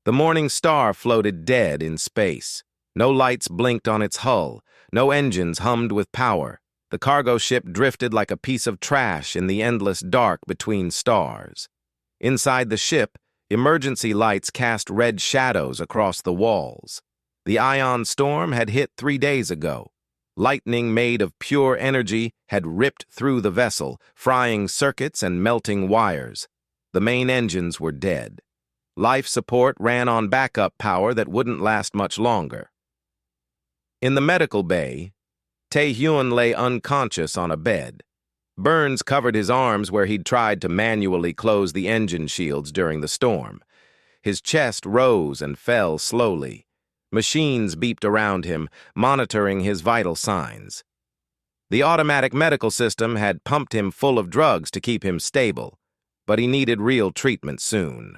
The morning star floated dead in space. No lights blinked on its hull. No engines hummed with power. The cargo ship drifted like a piece of trash in the endless dark between stars. Inside the ship, emergency lights cast red shadows across the walls. The ion storm had hit 3 days ago. Lightning made of pure energy had ripped through the vessel, frying circuits and melting wires. The main engines were dead. Life support ran on backup power that wouldn't last much longer. In the medical bay, Tae-hyun lay unconscious on a bed. Burns covered his arms where he'd tried to manually close the engine shields during the storm. His chest rose and fell slowly. Machines beeped around him, monitoring his vital signs. The automatic medical system had pumped him full of drugs to keep him stable, but he needed real treatment soon.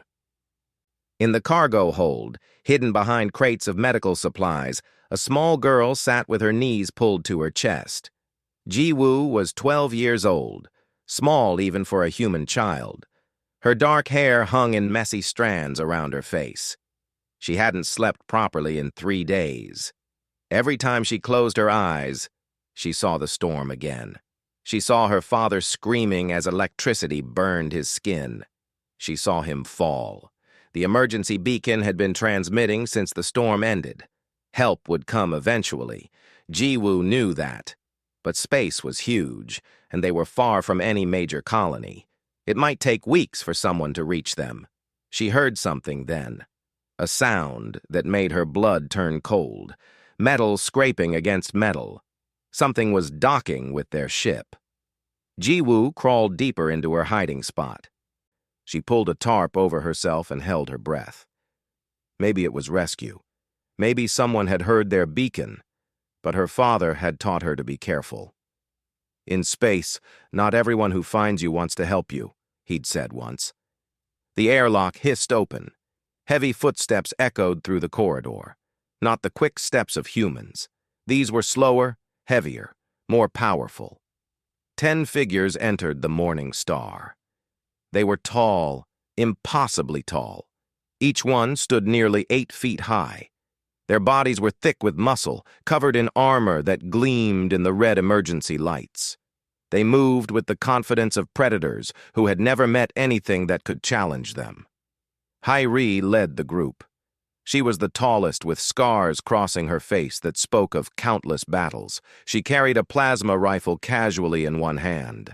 In the cargo hold, hidden behind crates of medical supplies, a small girl sat with her knees pulled to her chest. Ji-woo was 12 years old, small even for a human child. Her dark hair hung in messy strands around her face. She hadn't slept properly in 3 days. Every time she closed her eyes, she saw the storm again. She saw her father screaming as electricity burned his skin. She saw him fall. The emergency beacon had been transmitting since the storm ended. Help would come eventually. Ji-woo knew that. But space was huge, and they were far from any major colony. It might take weeks for someone to reach them. She heard something then. A sound that made her blood turn cold. Metal scraping against metal. Something was docking with their ship. Ji-woo crawled deeper into her hiding spot. She pulled a tarp over herself and held her breath. Maybe it was rescue. Maybe someone had heard their beacon, but her father had taught her to be careful. In space, not everyone who finds you wants to help you, he'd said once. The airlock hissed open. Heavy footsteps echoed through the corridor. Not the quick steps of humans. These were slower, heavier, more powerful. 10 figures entered the morning star. They were tall, impossibly tall. Each one stood nearly 8 feet high. Their bodies were thick with muscle, covered in armor that gleamed in the red emergency lights. They moved with the confidence of predators who had never met anything that could challenge them. Hai-ri led the group. She was the tallest, with scars crossing her face that spoke of countless battles. She carried a plasma rifle casually in one hand.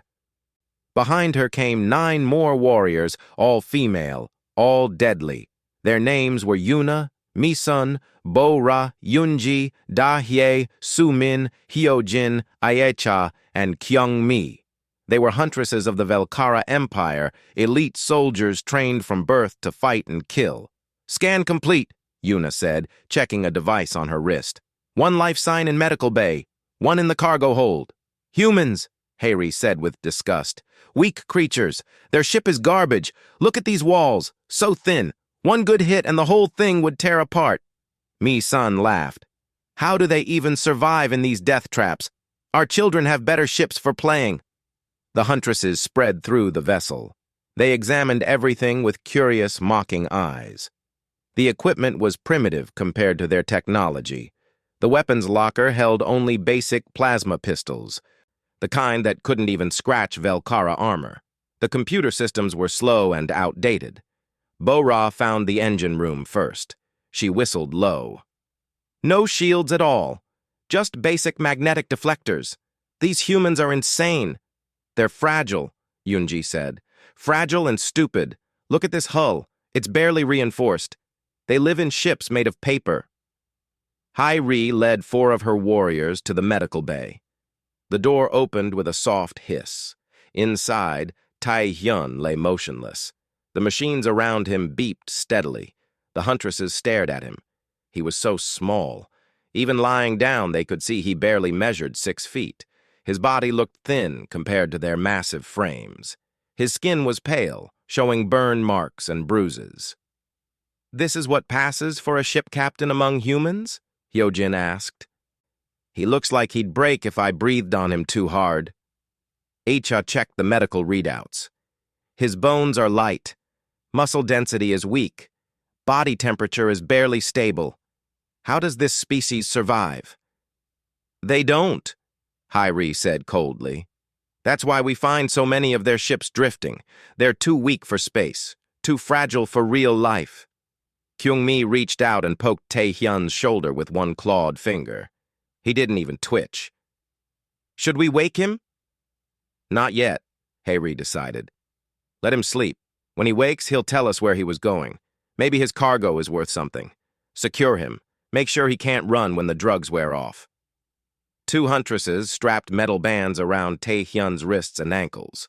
Behind her came 9 more warriors, all female, all deadly. Their names were Yuna, Mi-sun, Bo-ra, Yoonji, Da-hye, Su-min, Hyo-jin, Aecha, and Kyung-mi. They were huntresses of the Velkara Empire, elite soldiers trained from birth to fight and kill. "Scan complete," Yuna said, checking a device on her wrist. "1 life sign in medical bay, 1 in the cargo hold." "Humans," Hai-ri said with disgust. "Weak creatures. Their ship is garbage. Look at these walls, so thin. 1 good hit and the whole thing would tear apart." Mi-sun laughed. "How do they even survive in these death traps? Our children have better ships for playing." The huntresses spread through the vessel. They examined everything with curious, mocking eyes. The equipment was primitive compared to their technology. The weapons locker held only basic plasma pistols, the kind that couldn't even scratch Velkara armor. The computer systems were slow and outdated. Bo-ra found the engine room first. She whistled low. "No shields at all. Just basic magnetic deflectors. These humans are insane." "They're fragile," Yoonji said. "Fragile and stupid. Look at this hull. It's barely reinforced. They live in ships made of paper." Hai-ri led 4 of her warriors to the medical bay. The door opened with a soft hiss. Inside, Tae-hyun lay motionless. The machines around him beeped steadily. The huntresses stared at him. He was so small. Even lying down, they could see he barely measured 6 feet. His body looked thin compared to their massive frames. His skin was pale, showing burn marks and bruises. "This is what passes for a ship captain among humans?" Hyo-jin asked. "He looks like he'd break if I breathed on him too hard." Aecha checked the medical readouts. "His bones are light. Muscle density is weak. Body temperature is barely stable. How does this species survive? They don't, Hyrie said coldly. That's why we find so many of their ships drifting. They're too weak for space, too fragile for real life. Kyung-mi reached out and poked Tae-hyun's shoulder with one clawed finger. He didn't even twitch. Should we wake him? Not yet, Hyrie decided. Let him sleep. When he wakes, he'll tell us where he was going. Maybe his cargo is worth something. Secure him. Make sure he can't run when the drugs wear off. Two huntresses strapped metal bands around Tae-hyun's wrists and ankles.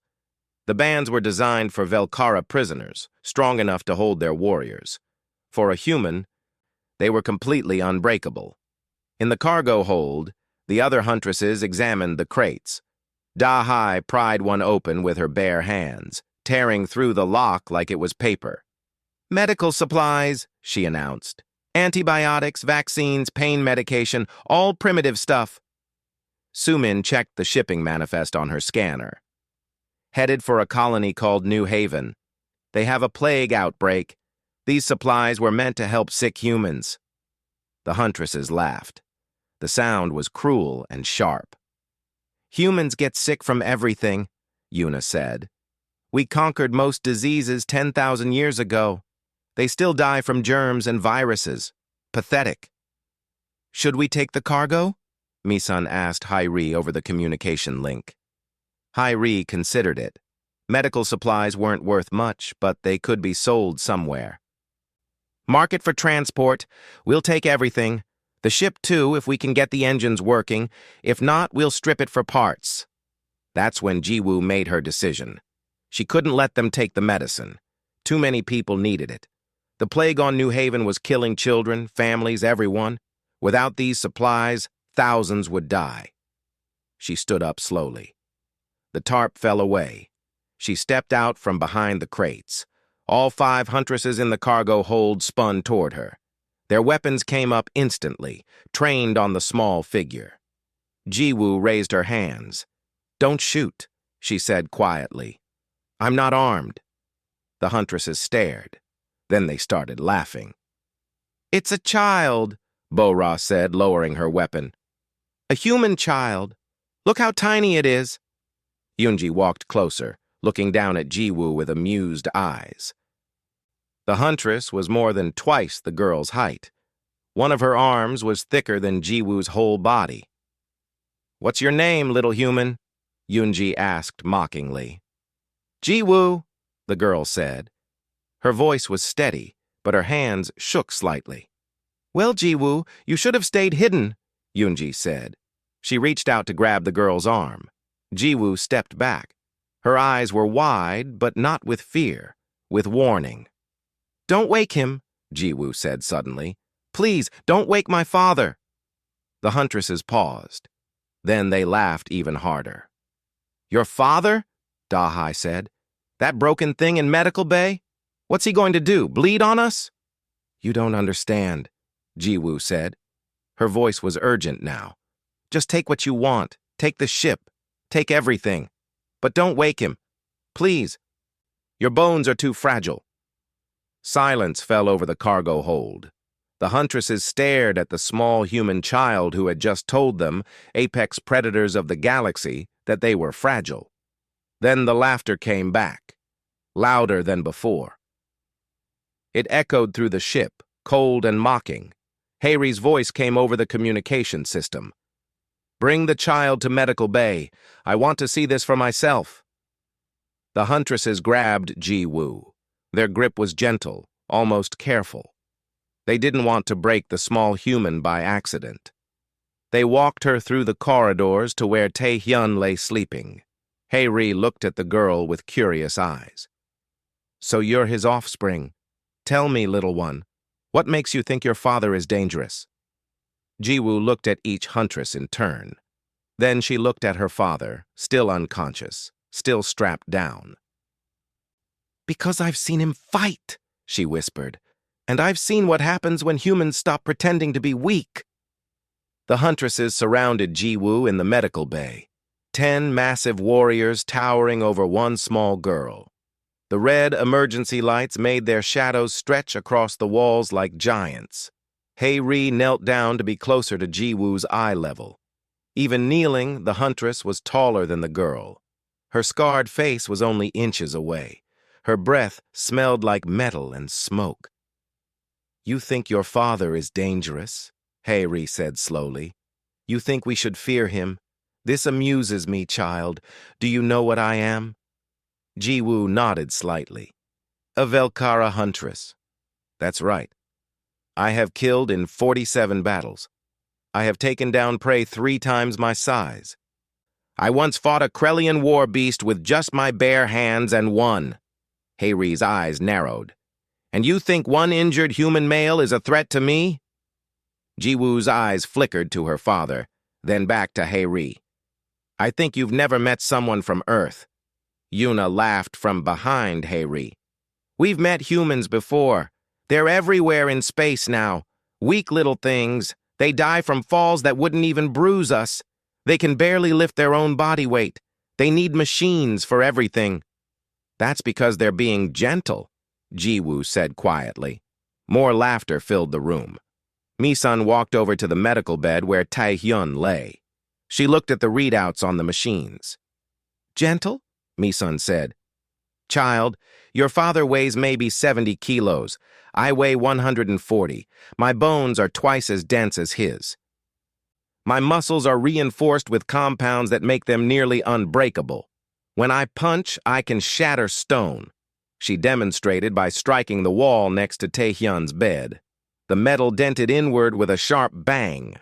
The bands were designed for Velkara prisoners, strong enough to hold their warriors. For a human, they were completely unbreakable. In the cargo hold, the other huntresses examined the crates. Da-hai pried one open with her bare hands, tearing through the lock like it was paper. Medical supplies, she announced. Antibiotics, vaccines, pain medication, all primitive stuff. Sumin checked the shipping manifest on her scanner. Headed for a colony called New Haven. They have a plague outbreak. These supplies were meant to help sick humans. The huntresses laughed. The sound was cruel and sharp. Humans get sick from everything, Yuna said. We conquered most diseases 10,000 years ago. They still die from germs and viruses. Pathetic. Should we take the cargo? Misun asked Hyrie over the communication link. Hyrie considered it. Medical supplies weren't worth much, but they could be sold somewhere. Market for transport. We'll take everything. The ship too, if we can get the engines working. If not, we'll strip it for parts. That's when Jiwoo made her decision. She couldn't let them take the medicine. Too many people needed it. The plague on New Haven was killing children, families, everyone. Without these supplies, thousands would die. She stood up slowly. The tarp fell away. She stepped out from behind the crates. All 5 huntresses in the cargo hold spun toward her. Their weapons came up instantly, trained on the small figure. Jiwoo raised her hands. Don't shoot, she said quietly. I'm not armed. The huntresses stared. Then they started laughing. It's a child, Bo-Ra said, lowering her weapon. A human child. Look how tiny it is. Yoonji walked closer, looking down at Jiwoo with amused eyes. The huntress was more than twice the girl's height. One of her arms was thicker than Jiwoo's whole body. What's your name, little human? Yoonji asked mockingly. Jiwoo, the girl said. Her voice was steady, but her hands shook slightly. Well, Jiwoo, you should have stayed hidden, Yoonji said. She reached out to grab the girl's arm. Jiwoo stepped back. Her eyes were wide, but not with fear, with warning. Don't wake him, Jiwoo said suddenly. Please, don't wake my father. The huntresses paused. Then they laughed even harder. Your father? Da-hai said. That broken thing in medical bay? What's he going to do, bleed on us? You don't understand, Jiwoo said. Her voice was urgent now. Just take what you want. Take the ship. Take everything. But don't wake him. Please. Your bones are too fragile. Silence fell over the cargo hold. The huntresses stared at the small human child who had just told them, apex predators of the galaxy, that they were fragile. Then the laughter came back, louder than before. It echoed through the ship, cold and mocking. Harry's voice came over the communication system. Bring the child to medical bay. I want to see this for myself. The huntresses grabbed Jiwoo. Their grip was gentle, almost careful. They didn't want to break the small human by accident. They walked her through the corridors to where Tae-hyun lay sleeping. Haeri looked at the girl with curious eyes. So you're his offspring. Tell me, little one, what makes you think your father is dangerous? Jiwoo looked at each huntress in turn. Then she looked at her father, still unconscious, still strapped down. Because I've seen him fight, she whispered, and I've seen what happens when humans stop pretending to be weak. The huntresses surrounded Jiwoo in the medical bay, 10 massive warriors towering over one small girl. The red emergency lights made their shadows stretch across the walls like giants. Hae-Ri knelt down to be closer to Ji-Woo's eye level. Even kneeling, the huntress was taller than the girl. Her scarred face was only inches away. Her breath smelled like metal and smoke. "You think your father is dangerous," Hae-Ri said slowly. "You think we should fear him? This amuses me, child. Do you know what I am?" Ji-Woo nodded slightly. "A Velkara huntress." "That's right. I have killed in 47 battles. I have taken down prey 3 times my size. I once fought a Krellian war beast with just my bare hands and won." Hae-Ri's eyes narrowed. "And you think one injured human male is a threat to me?" Ji-Woo's eyes flickered to her father, then back to Hae-Ri. "I think you've never met someone from Earth." Yuna laughed from behind Hae-Ri. "We've met humans before. They're everywhere in space now. Weak little things. They die from falls that wouldn't even bruise us. They can barely lift their own body weight. They need machines for everything." "That's because they're being gentle," Ji-Woo said quietly. More laughter filled the room. Mi-sun walked over to the medical bed where Tae-hyun lay. She looked at the readouts on the machines. "Gentle?" Mi-sun said. "Child, your father weighs maybe 70 kilos. I weigh 140. My bones are twice as dense as his. My muscles are reinforced with compounds that make them nearly unbreakable. When I punch, I can shatter stone." She demonstrated by striking the wall next to Tae-hyun's bed. The metal dented inward with a sharp bang.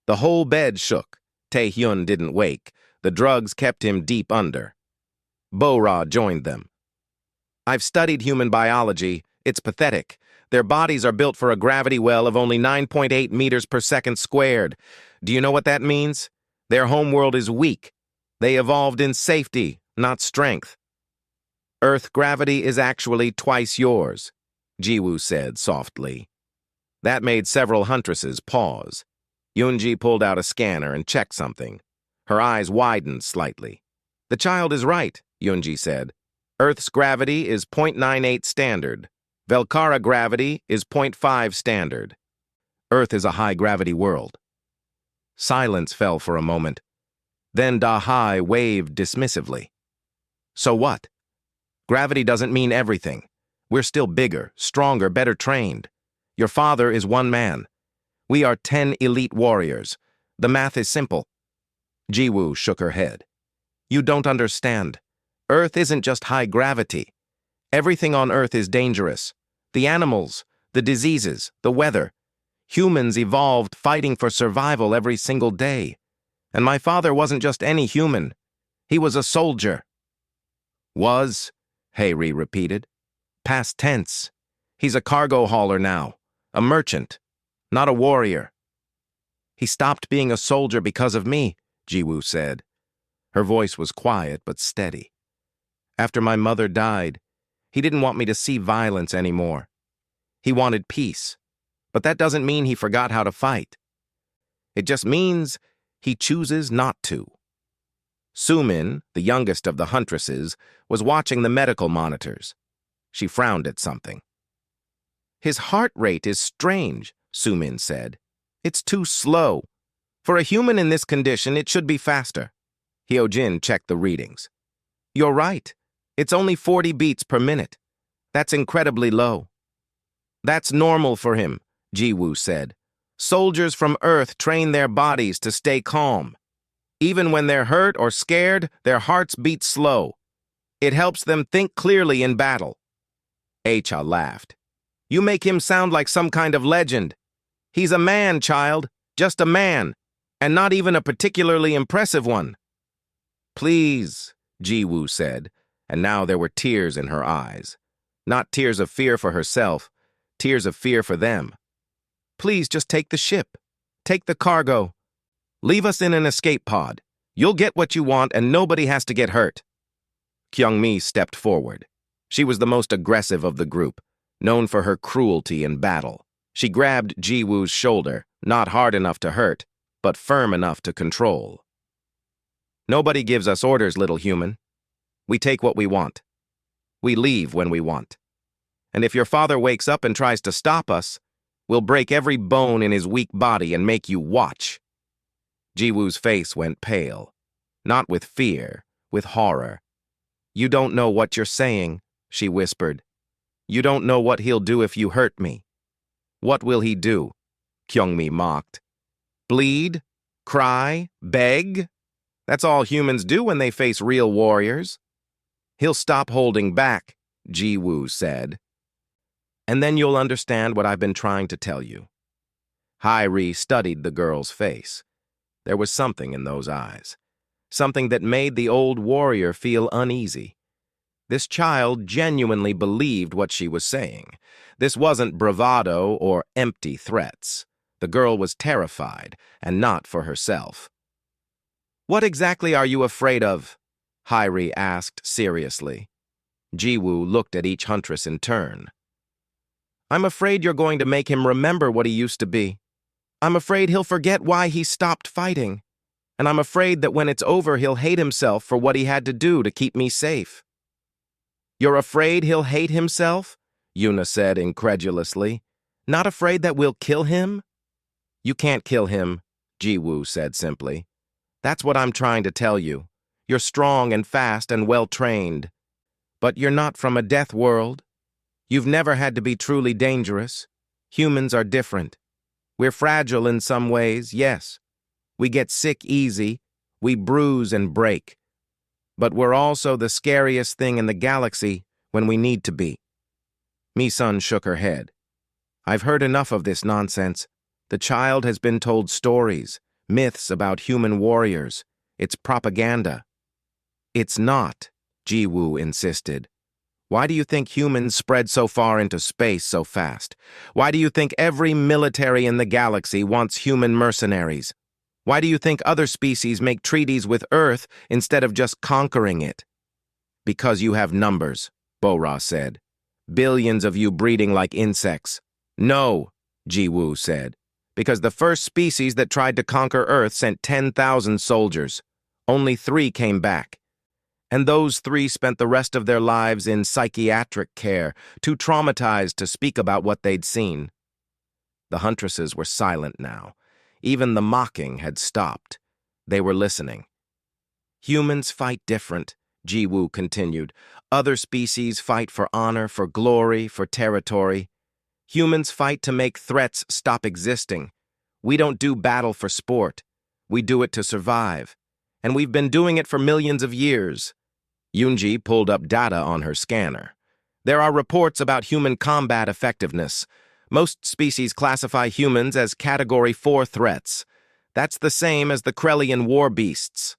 The whole bed shook. Tae-hyun didn't wake. The drugs kept him deep under. Bo-Ra joined them. "I've studied human biology. It's pathetic. Their bodies are built for a gravity well of only 9.8 meters per second squared. Do you know what that means? Their homeworld is weak. They evolved in safety, not strength." "Earth gravity is actually twice yours," Ji-Woo said softly. That made several huntresses pause. Yoonji pulled out a scanner and checked something. Her eyes widened slightly. "The child is right," Yoonji said. "Earth's gravity is 0.98 standard. Velkara gravity is 0.5 standard. Earth is a high-gravity world." Silence fell for a moment. Then Da-Hai waved dismissively. "So what? Gravity doesn't mean everything. We're still bigger, stronger, better trained. Your father is one man. We are 10 elite warriors. The math is simple." Ji-Woo shook her head. "You don't understand. Earth isn't just high gravity. Everything on Earth is dangerous. The animals, the diseases, the weather. Humans evolved fighting for survival every single day. And my father wasn't just any human. He was a soldier." "Was?" Hae-Ri repeated. "Past tense. He's a cargo hauler now. A merchant. Not a warrior." "He stopped being a soldier because of me," Ji-Woo said. Her voice was quiet but steady. "After my mother died, he didn't want me to see violence anymore. He wanted peace. But that doesn't mean he forgot how to fight. It just means he chooses not to." Sumin, the youngest of the huntresses, was watching the medical monitors. She frowned at something. "His heart rate is strange," Sumin said. "It's too slow. For a human in this condition, it should be faster." Hyojin checked the readings. "You're right. It's only 40 beats per minute. That's incredibly low." "That's normal for him," Ji-Woo said. "Soldiers from Earth train their bodies to stay calm. Even when they're hurt or scared, their hearts beat slow. It helps them think clearly in battle." Echa laughed. "You make him sound like some kind of legend. He's a man, child, just a man, and not even a particularly impressive one." "Please," Ji-Woo said, and now there were tears in her eyes. Not tears of fear for herself, tears of fear for them. "Please just take the ship. Take the cargo. Leave us in an escape pod. You'll get what you want and nobody has to get hurt." Kyung-mi stepped forward. She was the most aggressive of the group, known for her cruelty in battle. She grabbed Ji-Woo's shoulder, not hard enough to hurt, but firm enough to control. "Nobody gives us orders, little human. We take what we want. We leave when we want. And if your father wakes up and tries to stop us, we'll break every bone in his weak body and make you watch." Jiwoo's face went pale, not with fear, with horror. "You don't know what you're saying," she whispered. "You don't know what he'll do if you hurt me." "What will he do?" Kyungmi mocked. "Bleed? Cry? Beg? That's all humans do when they face real warriors." "He'll stop holding back," Jiwoo said. "And then you'll understand what I've been trying to tell you." Hairi studied the girl's face. There was something in those eyes, something that made the old warrior feel uneasy. This child genuinely believed what she was saying. This wasn't bravado or empty threats. The girl was terrified, and not for herself. "What exactly are you afraid of?" Hairi asked seriously. Jiwoo looked at each huntress in turn. "I'm afraid you're going to make him remember what he used to be. I'm afraid he'll forget why he stopped fighting. And I'm afraid that when it's over, he'll hate himself for what he had to do to keep me safe." "You're afraid he'll hate himself?" Yuna said incredulously. "Not afraid that we'll kill him?" "You can't kill him," Jiwoo said simply. "That's what I'm trying to tell you. You're strong and fast and well-trained. But you're not from a death world. You've never had to be truly dangerous. Humans are different. We're fragile in some ways, yes. We get sick easy. We bruise and break. But we're also the scariest thing in the galaxy when we need to be." Mi-sun shook her head. "I've heard enough of this nonsense. The child has been told stories, myths about human warriors. It's propaganda." "It's not," Jiwoo insisted. "Why do you think humans spread so far into space so fast? Why do you think every military in the galaxy wants human mercenaries? Why do you think other species make treaties with Earth instead of just conquering it?" "Because you have numbers," Bo-Ra said. "Billions of you breeding like insects." "No," Jiwoo said. "Because the first species that tried to conquer Earth sent 10,000 soldiers. Only 3 came back. And those 3 spent the rest of their lives in psychiatric care, too traumatized to speak about what they'd seen." The Huntresses were silent now. Even the mocking had stopped. They were listening. "Humans fight different," Jiwoo continued. "Other species fight for honor, for glory, for territory. Humans fight to make threats stop existing. We don't do battle for sport. We do it to survive. And we've been doing it for millions of years." Yoonji pulled up data on her scanner. "There are reports about human combat effectiveness. Most species classify humans as Category 4 threats. That's the same as the Krellian war beasts."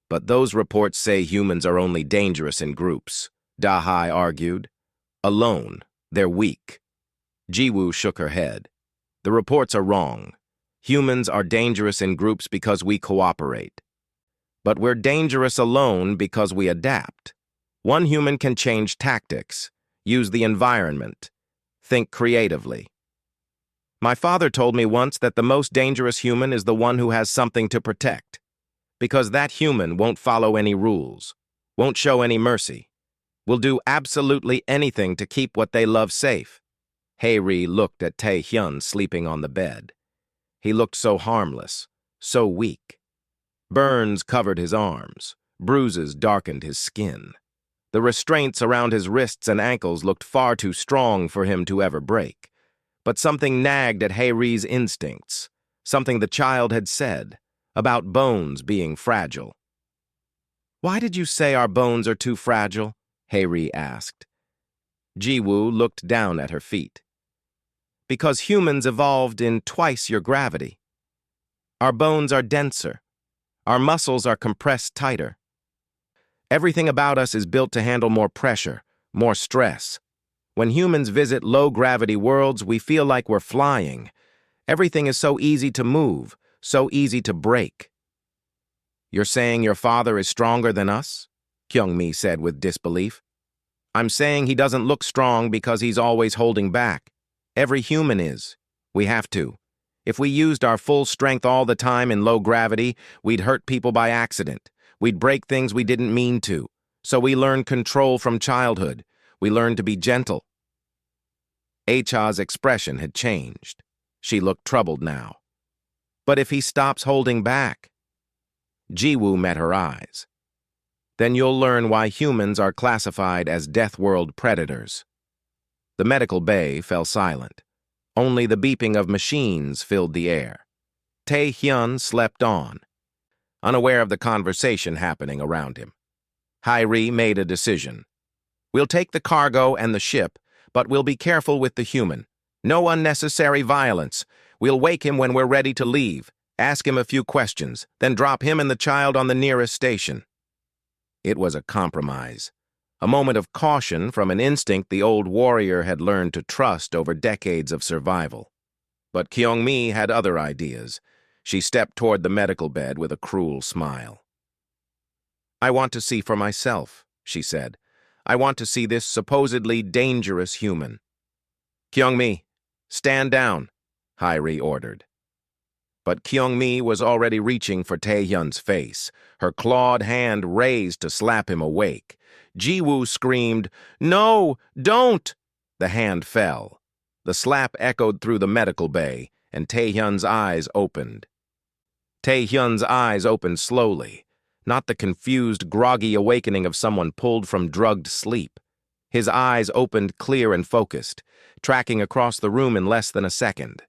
"But those reports say humans are only dangerous in groups," Dahai argued. "Alone, they're weak." Jiwoo shook her head. "The reports are wrong. Humans are dangerous in groups because we cooperate. But we're dangerous alone because we adapt. One human can change tactics, use the environment, think creatively. My father told me once that the most dangerous human is the one who has something to protect, because that human won't follow any rules, won't show any mercy, will do absolutely anything to keep what they love safe." Hairi looked at Tae-hyun sleeping on the bed. He looked so harmless, so weak. Burns covered his arms. Bruises darkened his skin. The restraints around his wrists and ankles looked far too strong for him to ever break. But something nagged at Hairi's instincts, something the child had said, about bones being fragile. "Why did you say our bones are too fragile?" Hairi asked. Jiwoo looked down at her feet. "Because humans evolved in twice your gravity. Our bones are denser. Our muscles are compressed tighter. Everything about us is built to handle more pressure, more stress. When humans visit low-gravity worlds, we feel like we're flying. Everything is so easy to move, so easy to break." "You're saying your father is stronger than us?" Kyungmi said with disbelief. "I'm saying he doesn't look strong because he's always holding back. Every human is. We have to. If we used our full strength all the time in low gravity, we'd hurt people by accident. We'd break things we didn't mean to. So we learn control from childhood. We learn to be gentle. HFY's expression had changed. She looked troubled now. But if he stops holding back? Jiwoo met her eyes. Then you'll learn why humans are classified as Death World predators. The medical bay fell silent. Only the beeping of machines filled the air. Tae-hyun slept on, unaware of the conversation happening around him. Hairi made a decision. We'll take the cargo and the ship, but we'll be careful with the human. No unnecessary violence. We'll wake him when we're ready to leave, ask him a few questions, then drop him and the child on the nearest station. It was a compromise. A moment of caution from an instinct the old warrior had learned to trust over decades of survival. But Kyung-mi had other ideas. She stepped toward the medical bed with a cruel smile. I want to see for myself, she said. I want to see this supposedly dangerous human. Kyung-mi, stand down, Hairi ordered. But Kyung-mi was already reaching for Tae-hyun's face, her clawed hand raised to slap him awake. Jiwoo screamed, "No, don't!" The hand fell. The slap echoed through the medical bay, and Tae-hyun's eyes opened. Tae-hyun's eyes opened slowly, not the confused, groggy awakening of someone pulled from drugged sleep. His eyes opened clear and focused, tracking across the room in less than a second.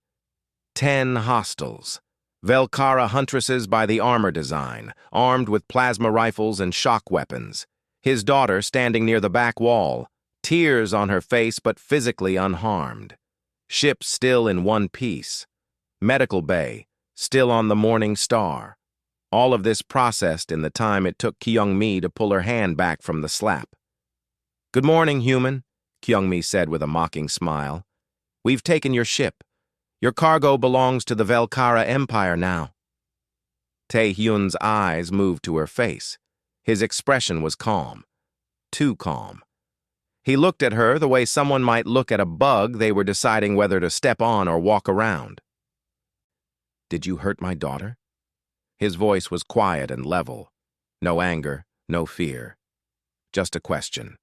10 hostiles. Velkara Huntresses by the armor design, armed with plasma rifles and shock weapons. His daughter standing near the back wall, tears on her face but physically unharmed. Ship still in one piece. Medical bay, still on the Morning Star. All of this processed in the time it took Kyung-mi to pull her hand back from the slap. Good morning, human, Kyung-mi said with a mocking smile. We've taken your ship. Your cargo belongs to the Velkara Empire now. Tae-hyun's eyes moved to her face. His expression was calm. Too calm. He looked at her the way someone might look at a bug they were deciding whether to step on or walk around. Did you hurt my daughter? His voice was quiet and level. No anger, no fear. Just a question.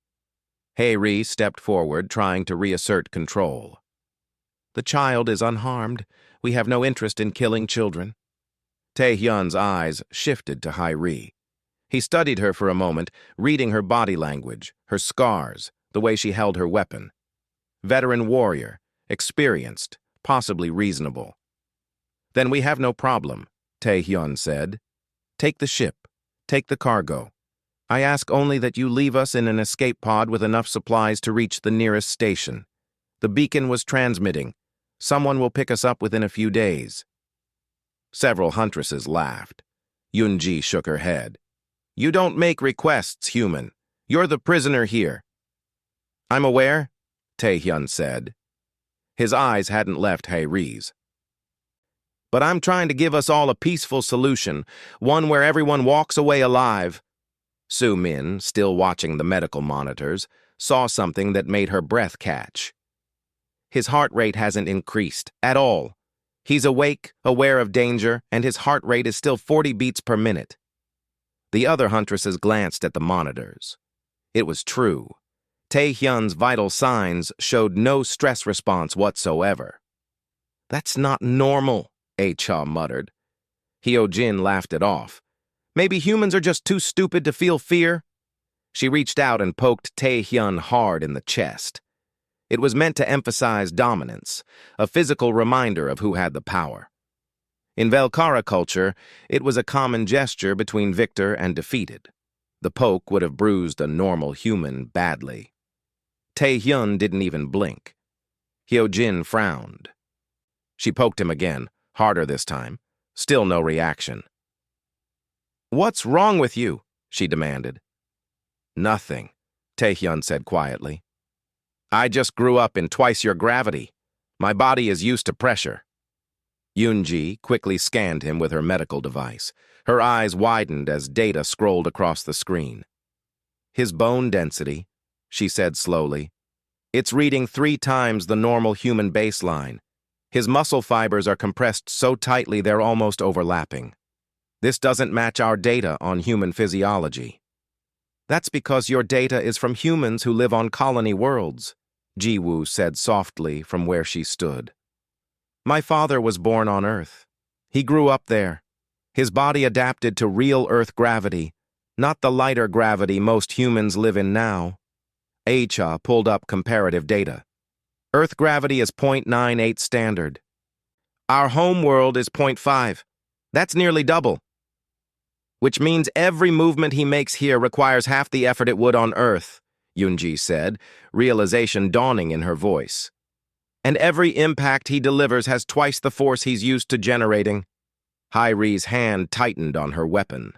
Hairi stepped forward, trying to reassert control. The child is unharmed. We have no interest in killing children. Tae-hyun's eyes shifted to Hairi. He studied her for a moment, reading her body language, her scars, the way she held her weapon. Veteran warrior, experienced, possibly reasonable. Then we have no problem, Tae-hyun said. Take the ship. Take the cargo. I ask only that you leave us in an escape pod with enough supplies to reach the nearest station. The beacon was transmitting. Someone will pick us up within a few days. Several huntresses laughed. Yoonji shook her head. You don't make requests, human. You're the prisoner here. I'm aware, Tae-hyun said. His eyes hadn't left Hairi's. But I'm trying to give us all a peaceful solution, one where everyone walks away alive. Soo-min, still watching the medical monitors, saw something that made her breath catch. His heart rate hasn't increased at all. He's awake, aware of danger, and his heart rate is still 40 beats per minute. The other huntresses glanced at the monitors. It was true. Tae-hyun's vital signs showed no stress response whatsoever. That's not normal, HFY muttered. Hyo-jin laughed it off. Maybe humans are just too stupid to feel fear? She reached out and poked Tae-hyun hard in the chest. It was meant to emphasize dominance, a physical reminder of who had the power. In Velkara culture, it was a common gesture between victor and defeated. The poke would have bruised a normal human badly. Tae-hyun didn't even blink. Hyo-jin frowned. She poked him again, harder this time. Still no reaction. What's wrong with you? She demanded. Nothing, Tae-hyun said quietly. I just grew up in twice your gravity. My body is used to pressure. Yoonji quickly scanned him with her medical device. Her eyes widened as data scrolled across the screen. His bone density, she said slowly. It's reading 3 times the normal human baseline. His muscle fibers are compressed so tightly they're almost overlapping. This doesn't match our data on human physiology. That's because your data is from humans who live on colony worlds, Jiwoo said softly from where she stood. My father was born on Earth. He grew up there. His body adapted to real Earth gravity, not the lighter gravity most humans live in now. HFY pulled up comparative data. Earth gravity is 0.98 standard. Our home world is 0.5. That's nearly double. Which means every movement he makes here requires half the effort it would on Earth, Yoonji said, realization dawning in her voice. And every impact he delivers has twice the force he's used to generating. Hyri's hand tightened on her weapon.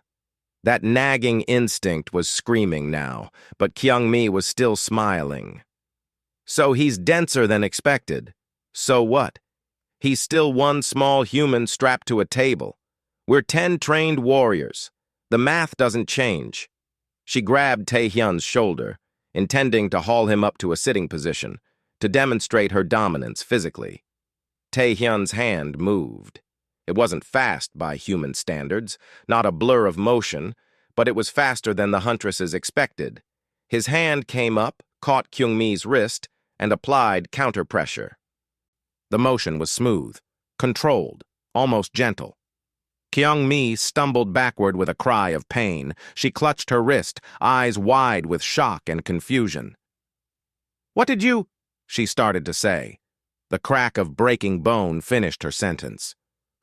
That nagging instinct was screaming now, but Kyungmi was still smiling. So he's denser than expected. So what? He's still one small human strapped to a table. We're 10 trained warriors. The math doesn't change. She grabbed Taehyun's shoulder, intending to haul him up to a sitting position, to demonstrate her dominance physically. Taehyun's hand moved. It wasn't fast by human standards, not a blur of motion, but it was faster than the Huntresses expected. His hand came up, caught Kyungmi's wrist, and applied counter-pressure. The motion was smooth, controlled, almost gentle. Kyungmi stumbled backward with a cry of pain. She clutched her wrist, eyes wide with shock and confusion. "What did you—" she started to say. The crack of breaking bone finished her sentence.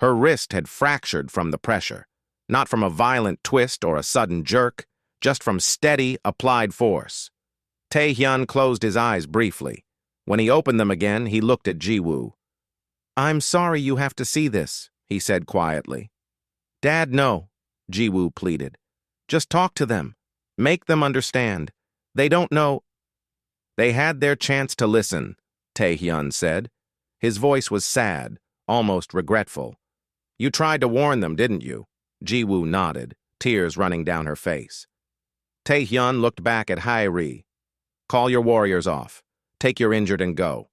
Her wrist had fractured from the pressure, not from a violent twist or a sudden jerk, just from steady, applied force. Taehyun closed his eyes briefly. When he opened them again, he looked at Jiwoo. "I'm sorry you have to see this," he said quietly. "Dad, no," Jiwoo pleaded. "Just talk to them. Make them understand. They don't know." "They had their chance to listen," Taehyun said. His voice was sad, almost regretful. "You tried to warn them, didn't you?" Jiwoo nodded, tears running down her face. Taehyun looked back at Hyri. "Call your warriors off. Take your injured and go.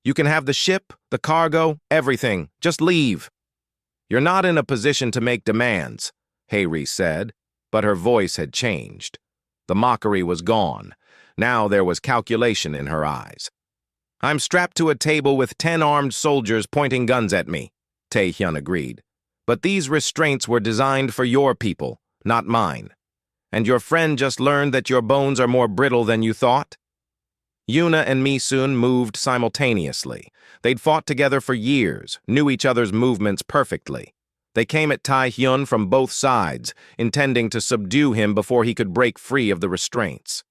You can have the ship, the cargo, everything. Just leave." "You're not in a position to make demands," Hyri said, but her voice had changed. The mockery was gone. Now there was calculation in her eyes. "I'm strapped to a table with 10 armed soldiers pointing guns at me," Taehyun agreed. "But these restraints were designed for your people, not mine. And your friend just learned that your bones are more brittle than you thought?" Yuna and Misun moved simultaneously. They'd fought together for years, knew each other's movements perfectly. They came at Taehyun from both sides, intending to subdue him before he could break free of the restraints.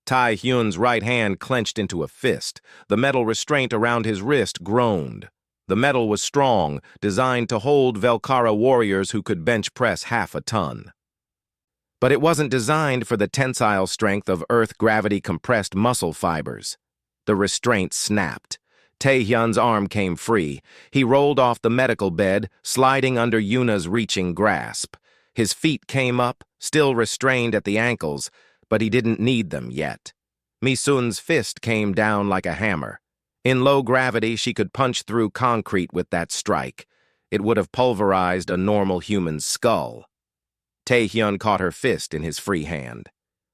Taehyun's right hand clenched into a fist. The metal restraint around his wrist groaned. The metal was strong, designed to hold Velkara warriors who could bench press half a ton. But it wasn't designed for the tensile strength of Earth gravity-compressed muscle fibers. The restraint snapped. Taehyun's arm came free. He rolled off the medical bed, sliding under Yuna's reaching grasp. His feet came up, still restrained at the ankles, but he didn't need them yet. Misun's fist came down like a hammer. In low gravity, she could punch through concrete with that strike. It would have pulverized a normal human's skull. Taehyun caught her fist in his free hand,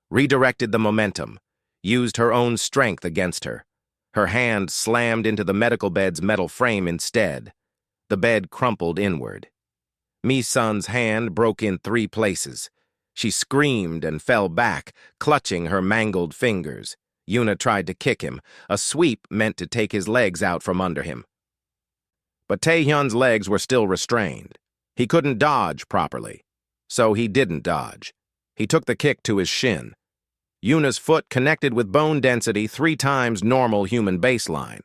redirected the momentum, used her own strength against her. Her hand slammed into the medical bed's metal frame instead. The bed crumpled inward. Misun's hand broke in 3 places. She screamed and fell back, clutching her mangled fingers. Yuna tried to kick him, a sweep meant to take his legs out from under him. But Taehyun's legs were still restrained. He couldn't dodge properly. So he didn't dodge. He took the kick to his shin. Yuna's foot connected with bone density 3 times normal human baseline.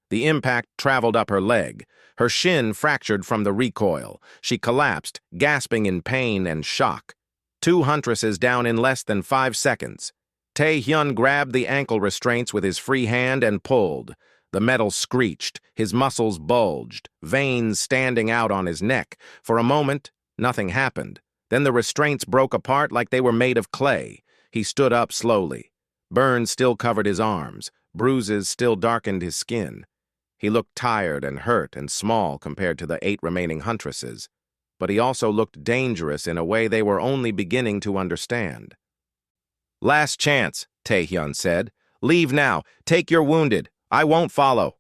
The impact traveled up her leg. Her shin fractured from the recoil. She collapsed, gasping in pain and shock. 2 Huntresses down in less than 5 seconds. Taehyun grabbed the ankle restraints with his free hand and pulled. The metal screeched. His muscles bulged, veins standing out on his neck. For a moment, nothing happened. Then the restraints broke apart like they were made of clay. He stood up slowly. Burns still covered his arms. Bruises still darkened his skin. He looked tired and hurt and small compared to the 8 remaining Huntresses. But he also looked dangerous in a way they were only beginning to understand. Last chance, Taehyun said. Leave now. Take your wounded. I won't follow.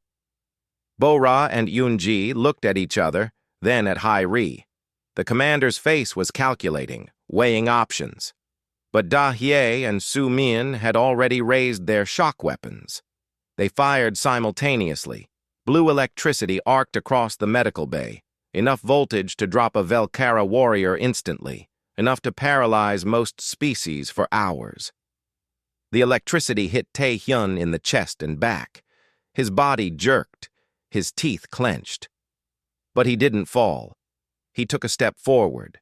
Bo-Ra and Yoon-ji looked at each other, then at Hai-Ri. The commander's face was calculating, weighing options. But Da-hye and Su-min had already raised their shock weapons. They fired simultaneously. Blue electricity arced across the medical bay, enough voltage to drop a Velkara warrior instantly, enough to paralyze most species for hours. The electricity hit Taehyun in the chest and back. His body jerked, his teeth clenched. But he didn't fall. He took a step forward,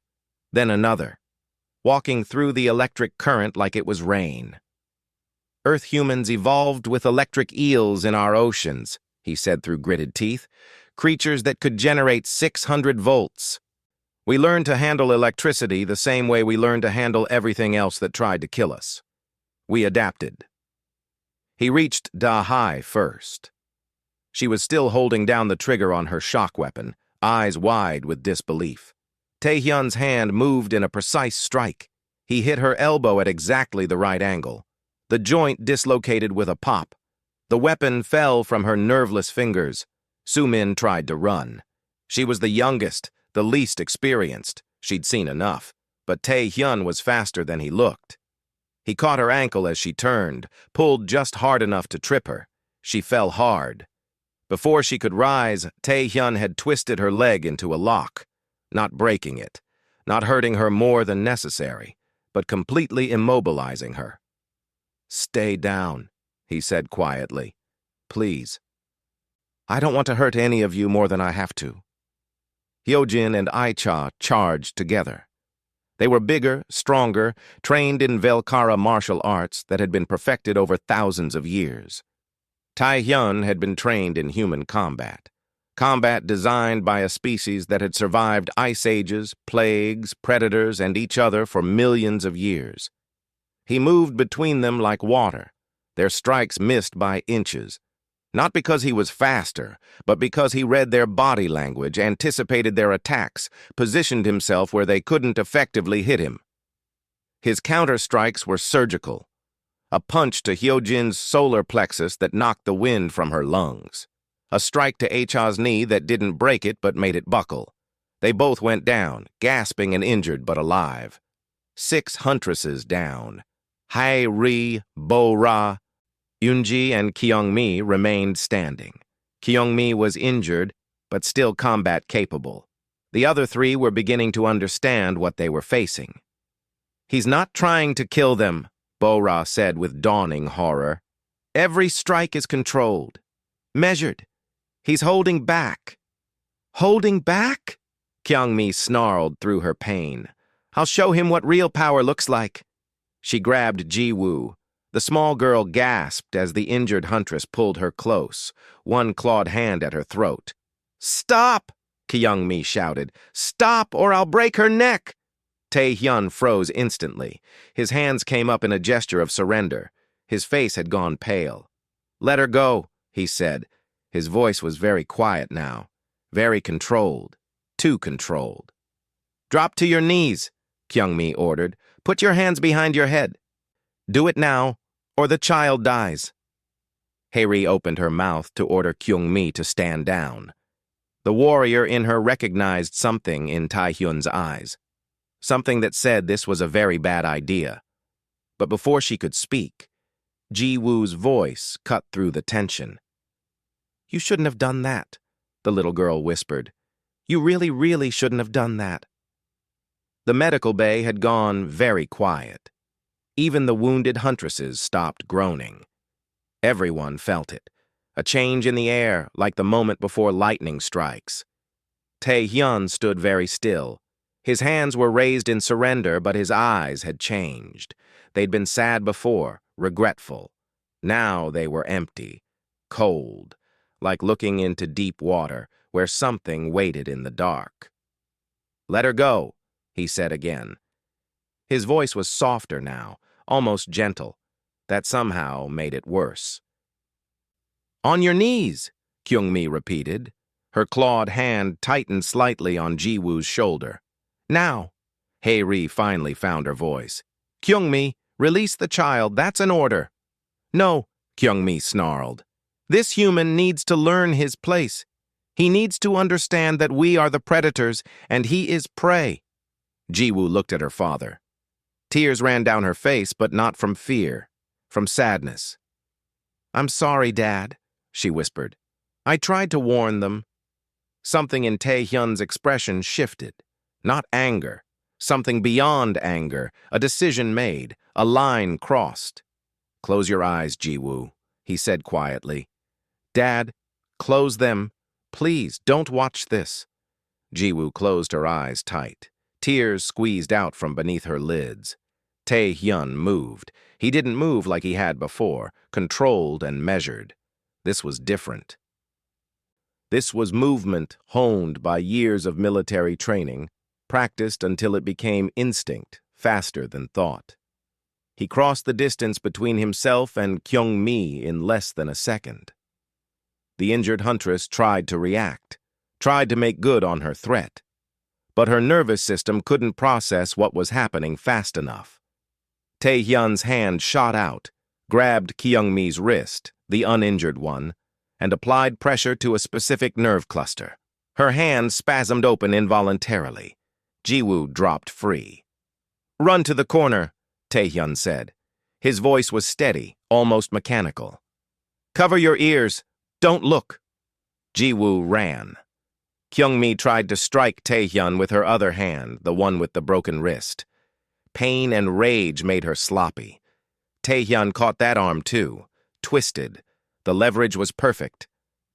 then another, walking through the electric current like it was rain. Earth humans evolved with electric eels in our oceans, he said through gritted teeth, creatures that could generate 600 volts. We learned to handle electricity the same way we learned to handle everything else that tried to kill us. We adapted. He reached Da-Hai first. She was still holding down the trigger on her shock weapon, eyes wide with disbelief. Taehyun's hand moved in a precise strike. He hit her elbow at exactly the right angle. The joint dislocated with a pop. The weapon fell from her nerveless fingers. Su-min tried to run. She was the youngest, the least experienced. She'd seen enough. But Taehyun was faster than he looked. He caught her ankle as she turned, pulled just hard enough to trip her. She fell hard. Before she could rise, Taehyun had twisted her leg into a lock, not breaking it, not hurting her more than necessary, but completely immobilizing her. "Stay down," he said quietly. "Please. I don't want to hurt any of you more than I have to." Hyojin and Aicha charged together. They were bigger, stronger, trained in Velkara martial arts that had been perfected over thousands of years. Taehyun had been trained in human combat designed by a species that had survived ice ages, plagues, predators, and each other for millions of years. He moved between them like water, their strikes missed by inches. Not because he was faster, but because he read their body language, anticipated their attacks, positioned himself where they couldn't effectively hit him. His counter-strikes were surgical. A punch to Hyojin's solar plexus that knocked the wind from her lungs. A strike to Aicha's knee that didn't break it but made it buckle. They both went down, gasping and injured but alive. 6 Huntresses down. Hai-Ri, Bo-Ra, Yoon-ji and Kyung-mi remained standing. Kyung-mi was injured, but still combat-capable. The other 3 were beginning to understand what they were facing. "He's not trying to kill them," Bo-Ra said with dawning horror. "Every strike is controlled, measured. He's holding back." "Holding back?" Kyung-mi snarled through her pain. "I'll show him what real power looks like." She grabbed Ji-woo. The small girl gasped as the injured huntress pulled her close, one clawed hand at her throat. "Stop!" Kyung-mi shouted. "Stop, or I'll break her neck!" Taehyun froze instantly. His hands came up in a gesture of surrender. His face had gone pale. "Let her go," he said. His voice was very quiet now, very controlled, too controlled. "Drop to your knees," Kyung-mi ordered. "Put your hands behind your head. Do it now, or the child dies." Hai-Ri opened her mouth to order Kyung-mi to stand down. The warrior in her recognized something in Taehyun's eyes, something that said this was a very bad idea. But before she could speak, Ji-woo's voice cut through the tension. "You shouldn't have done that," the little girl whispered. "You really, really shouldn't have done that." The medical bay had gone very quiet. Even the wounded huntresses stopped groaning. Everyone felt it, a change in the air like the moment before lightning strikes. Taehyun stood very still. His hands were raised in surrender, but his eyes had changed. They'd been sad before, regretful. Now they were empty, cold, like looking into deep water where something waited in the dark. "Let her go," he said again. His voice was softer now, almost gentle. That somehow made it worse. "On your knees," Kyung-mi repeated. Her clawed hand tightened slightly on Ji-woo's shoulder. "Now." Hai-Ri finally found her voice. "Kyung-mi, Release the child, that's an order. No, Kyung-mi snarled. This human needs to learn his place. He needs to understand that we are the predators and he is prey. Ji-woo looked at her father. Tears ran down her face, but not from fear, from sadness. I'm sorry, Dad, she whispered. I tried to warn them. Something in Tae-hyun's expression shifted. Not anger. Something beyond anger. A decision made. A line crossed. Close your eyes, Ji-woo, he said quietly. Dad, close them. Please, don't watch this. Ji-woo closed her eyes tight. Tears squeezed out from beneath her lids. Tae-hyun moved. He didn't move like he had before, controlled and measured. This was different. This was movement honed by years of military training, practiced until it became instinct, faster than thought. He crossed the distance between himself and Kyung-mi in less than a second. The injured huntress tried to react, tried to make good on her threat. But her nervous system couldn't process what was happening fast enough. Tae-hyun's hand shot out, grabbed Kyung-mi's wrist, the uninjured one, and applied pressure to a specific nerve cluster. Her hand spasmed open involuntarily. Ji-woo dropped free. Run to the corner, Tae-hyun said. His voice was steady, almost mechanical. Cover your ears. Don't look. Ji-woo ran. Kyung-mi tried to strike Tae-hyun with her other hand, the one with the broken wrist. Pain and rage made her sloppy. Tae-hyun caught that arm too, twisted. The leverage was perfect,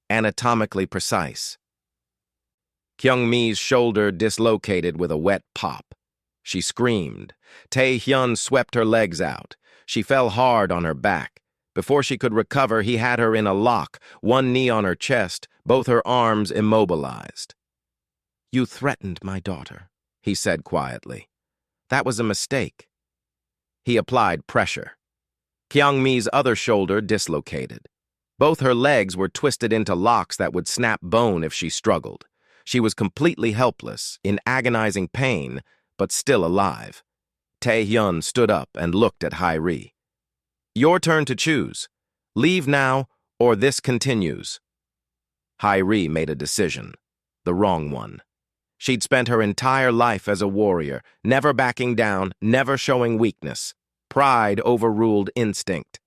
anatomically precise. Kyung-mi's shoulder dislocated with a wet pop. She screamed. Tae-hyun swept her legs out. She fell hard on her back. Before she could recover, he had her in a lock, one knee on her chest, both her arms immobilized. You threatened my daughter, he said quietly. That was a mistake. He applied pressure. Kyung-mi's other shoulder dislocated. Both her legs were twisted into locks that would snap bone if she struggled. She was completely helpless, in agonizing pain, but still alive. Tae-hyun stood up and looked at Hae-ri. Your turn to choose. Leave now, or this continues. Hae-ri made a decision. The wrong one. She'd spent her entire life as a warrior, never backing down, never showing weakness. Pride overruled instinct.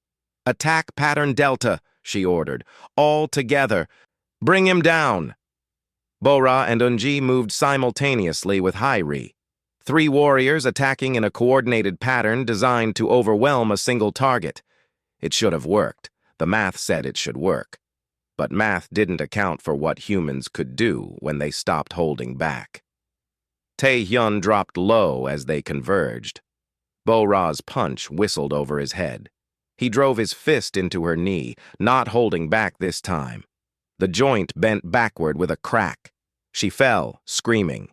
Attack pattern Delta, she ordered. All together. Bring him down. Bora and Eunji moved simultaneously with Hae-ri. 3 warriors attacking in a coordinated pattern designed to overwhelm a single target. It should have worked. The math said it should work. But math didn't account for what humans could do when they stopped holding back. Tae-hyun dropped low as they converged. Bora's punch whistled over his head. He drove his fist into her knee, not holding back this time. The joint bent backward with a crack. She fell, screaming.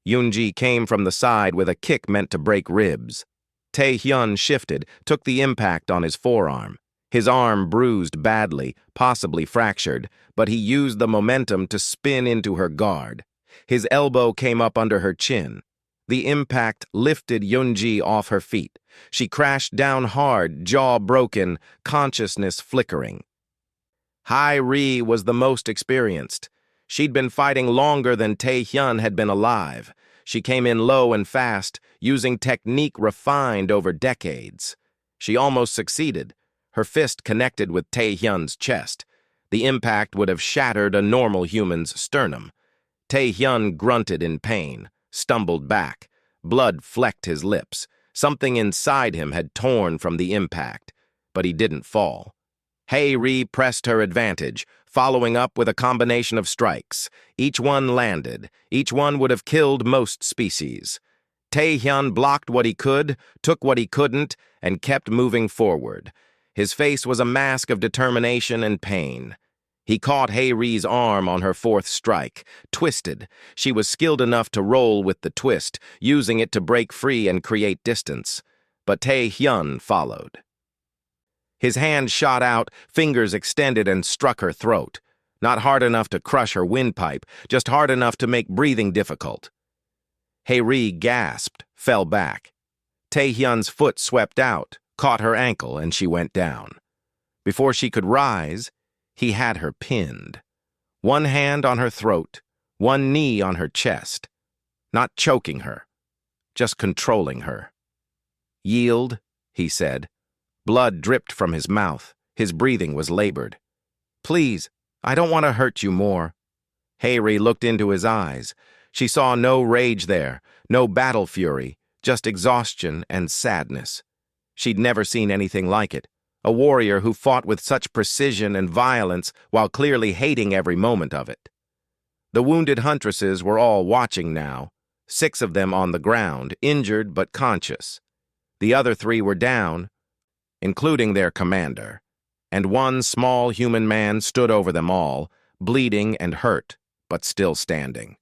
Yoonji came from the side with a kick meant to break ribs. Tae-hyun shifted, took the impact on his forearm. His arm bruised badly, possibly fractured, but he used the momentum to spin into her guard. His elbow came up under her chin. The impact lifted Yoonji off her feet. She crashed down hard, jaw broken, consciousness flickering. Hae-ri was the most experienced. She'd been fighting longer than Tae-hyun had been alive. She came in low and fast, using technique refined over decades. She almost succeeded. Her fist connected with Tae-hyun's chest. The impact would have shattered a normal human's sternum. Tae-hyun grunted in pain, stumbled back. Blood flecked his lips. Something inside him had torn from the impact, but he didn't fall. Hae-ri pressed her advantage, following up with a combination of strikes. Each one landed. Each one would have killed most species. Tae-hyun blocked what he could, took what he couldn't, and kept moving forward. His face was a mask of determination and pain. He caught Hae-ri's arm on her 4th strike, twisted. She was skilled enough to roll with the twist, using it to break free and create distance. But Tae-hyun followed. His hand shot out, fingers extended and struck her throat. Not hard enough to crush her windpipe, just hard enough to make breathing difficult. Hae-ri gasped, fell back. Tae-hyun's foot swept out, caught her ankle, and she went down. Before she could rise, he had her pinned. One hand on her throat, one knee on her chest. Not choking her, just controlling her. "Yield," he said. Blood dripped from his mouth. His breathing was labored. "Please, I don't want to hurt you more." Hayri looked into his eyes. She saw no rage there, no battle fury, just exhaustion and sadness. She'd never seen anything like it. A warrior who fought with such precision and violence while clearly hating every moment of it. The wounded Huntresses were all watching now, 6 of them on the ground, injured but conscious. The other 3 were down, including their commander, and one small human man stood over them all, bleeding and hurt, but still standing.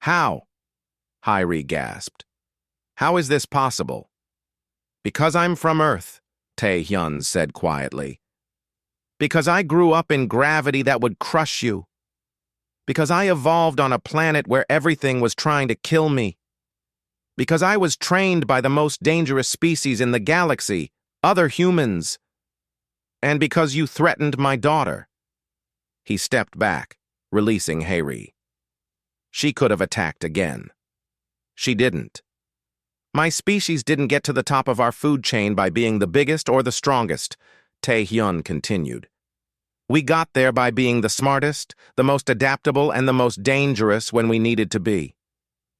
"How?" Hayri gasped. "How is this possible?" "Because I'm from Earth," Tae-hyun said quietly. "Because I grew up in gravity that would crush you. Because I evolved on a planet where everything was trying to kill me. Because I was trained by the most dangerous species in the galaxy, other humans. And because you threatened my daughter." He stepped back, releasing Hayri. She could have attacked again. She didn't. "My species didn't get to the top of our food chain by being the biggest or the strongest," Tae-hyun continued. "We got there by being the smartest, the most adaptable, and the most dangerous when we needed to be.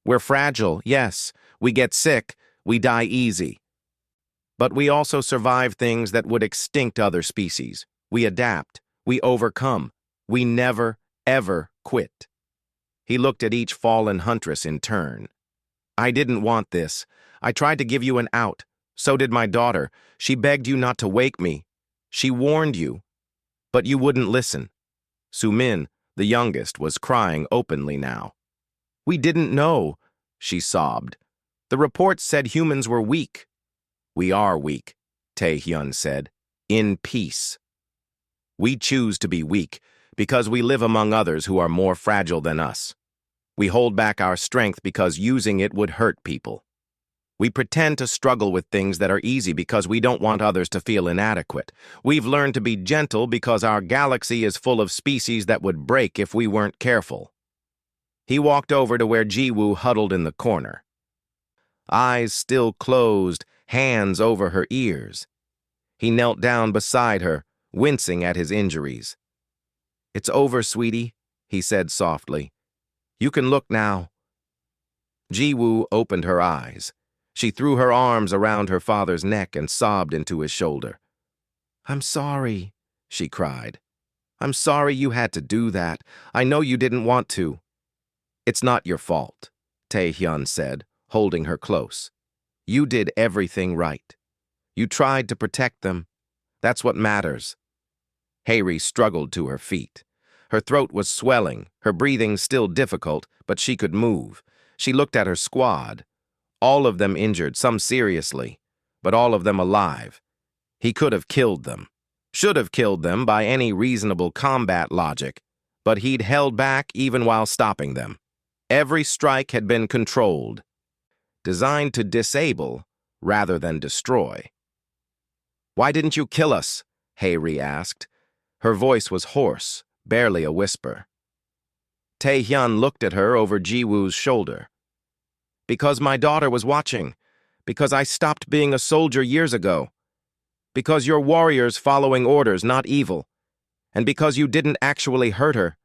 We're fragile, yes. We get sick, we die easy. But we also survive things that would extinct other species. We adapt, we overcome. We never, ever quit." He looked at each fallen huntress in turn. "I didn't want this. I tried to give you an out. So did my daughter. She begged you not to wake me. She warned you. But you wouldn't listen." Sumin, the youngest, was crying openly now. "We didn't know," she sobbed. "The reports said humans were weak." "We are weak," Tae-hyun said. "In peace. We choose to be weak because we live among others who are more fragile than us. We hold back our strength because using it would hurt people. We pretend to struggle with things that are easy because we don't want others to feel inadequate. We've learned to be gentle because our galaxy is full of species that would break if we weren't careful." He walked over to where Ji-woo huddled in the corner. Eyes still closed, hands over her ears. He knelt down beside her, wincing at his injuries. "It's over, sweetie," he said softly. "You can look now." Ji-woo opened her eyes. She threw her arms around her father's neck and sobbed into his shoulder. "I'm sorry," she cried. "I'm sorry you had to do that. I know you didn't want to." "It's not your fault," Tae-hyun said, holding her close. "You did everything right. You tried to protect them. That's what matters." Hayri struggled to her feet. Her throat was swelling, her breathing still difficult, but she could move. She looked at her squad. All of them injured, some seriously, but all of them alive. He could have killed them. Should have killed them by any reasonable combat logic, but he'd held back even while stopping them. Every strike had been controlled, designed to disable rather than destroy. "Why didn't you kill us?" Hayri asked. Her voice was hoarse, barely a whisper. Tae-hyun looked at her over Ji-woo's shoulder. "Because my daughter was watching. Because I stopped being a soldier years ago. Because you're warriors following orders, not evil. And because you didn't actually hurt her.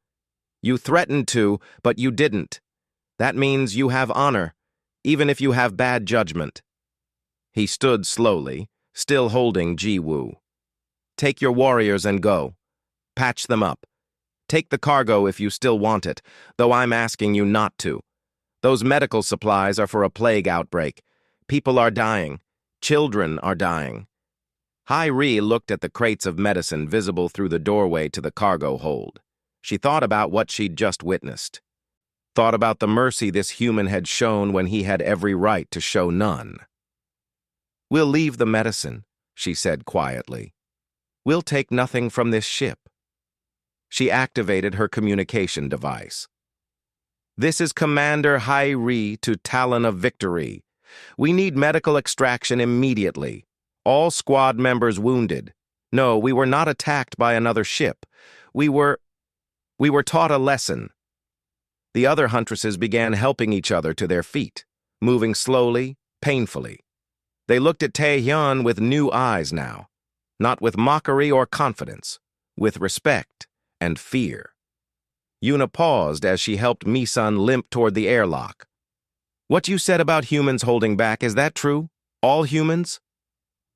You threatened to, but you didn't. That means you have honor, even if you have bad judgment." He stood slowly, still holding Ji-woo. "Take your warriors and go. Patch them up. Take the cargo if you still want it, though I'm asking you not to. Those medical supplies are for a plague outbreak. People are dying. Children are dying." Hayri looked at the crates of medicine visible through the doorway to the cargo hold. She thought about what she'd just witnessed. Thought about the mercy this human had shown when he had every right to show none. "We'll leave the medicine," she said quietly. "We'll take nothing from this ship." She activated her communication device. "This is Commander Hayri to Talon of Victory. We need medical extraction immediately. All squad members wounded. No, we were not attacked by another ship. We were taught a lesson. The other Huntresses began helping each other to their feet, moving slowly, painfully. They looked at Tae-hyun with new eyes now, not with mockery or confidence, with respect and fear. Yuna paused as she helped Mi-sun limp toward the airlock. What you said about humans holding back, is that true? All humans?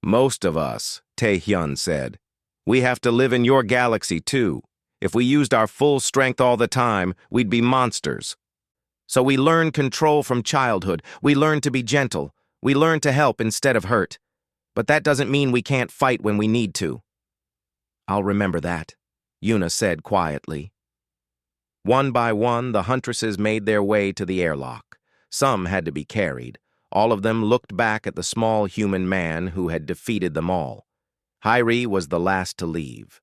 Most of us, Tae-hyun said. We have to live in your galaxy too. If we used our full strength all the time, we'd be monsters. So we learn control from childhood. We learn to be gentle. We learn to help instead of hurt. But that doesn't mean we can't fight when we need to. I'll remember that, Yuna said quietly. One by one, the Huntresses made their way to the airlock. Some had to be carried. All of them looked back at the small human man who had defeated them all. Hairi was the last to leave.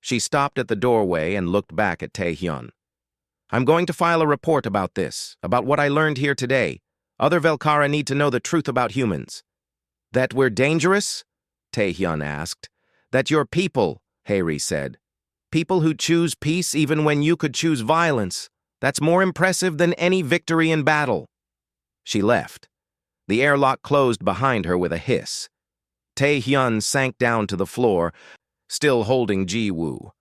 She stopped at the doorway and looked back at Tae-hyun. I'm going to file a report about this, about what I learned here today. Other Velkara need to know the truth about humans. That we're dangerous? Tae-hyun asked. That you're people, Hairi said. People who choose peace even when you could choose violence. That's more impressive than any victory in battle. She left. The airlock closed behind her with a hiss. Tae-hyun sank down to the floor, still holding Ji-woo.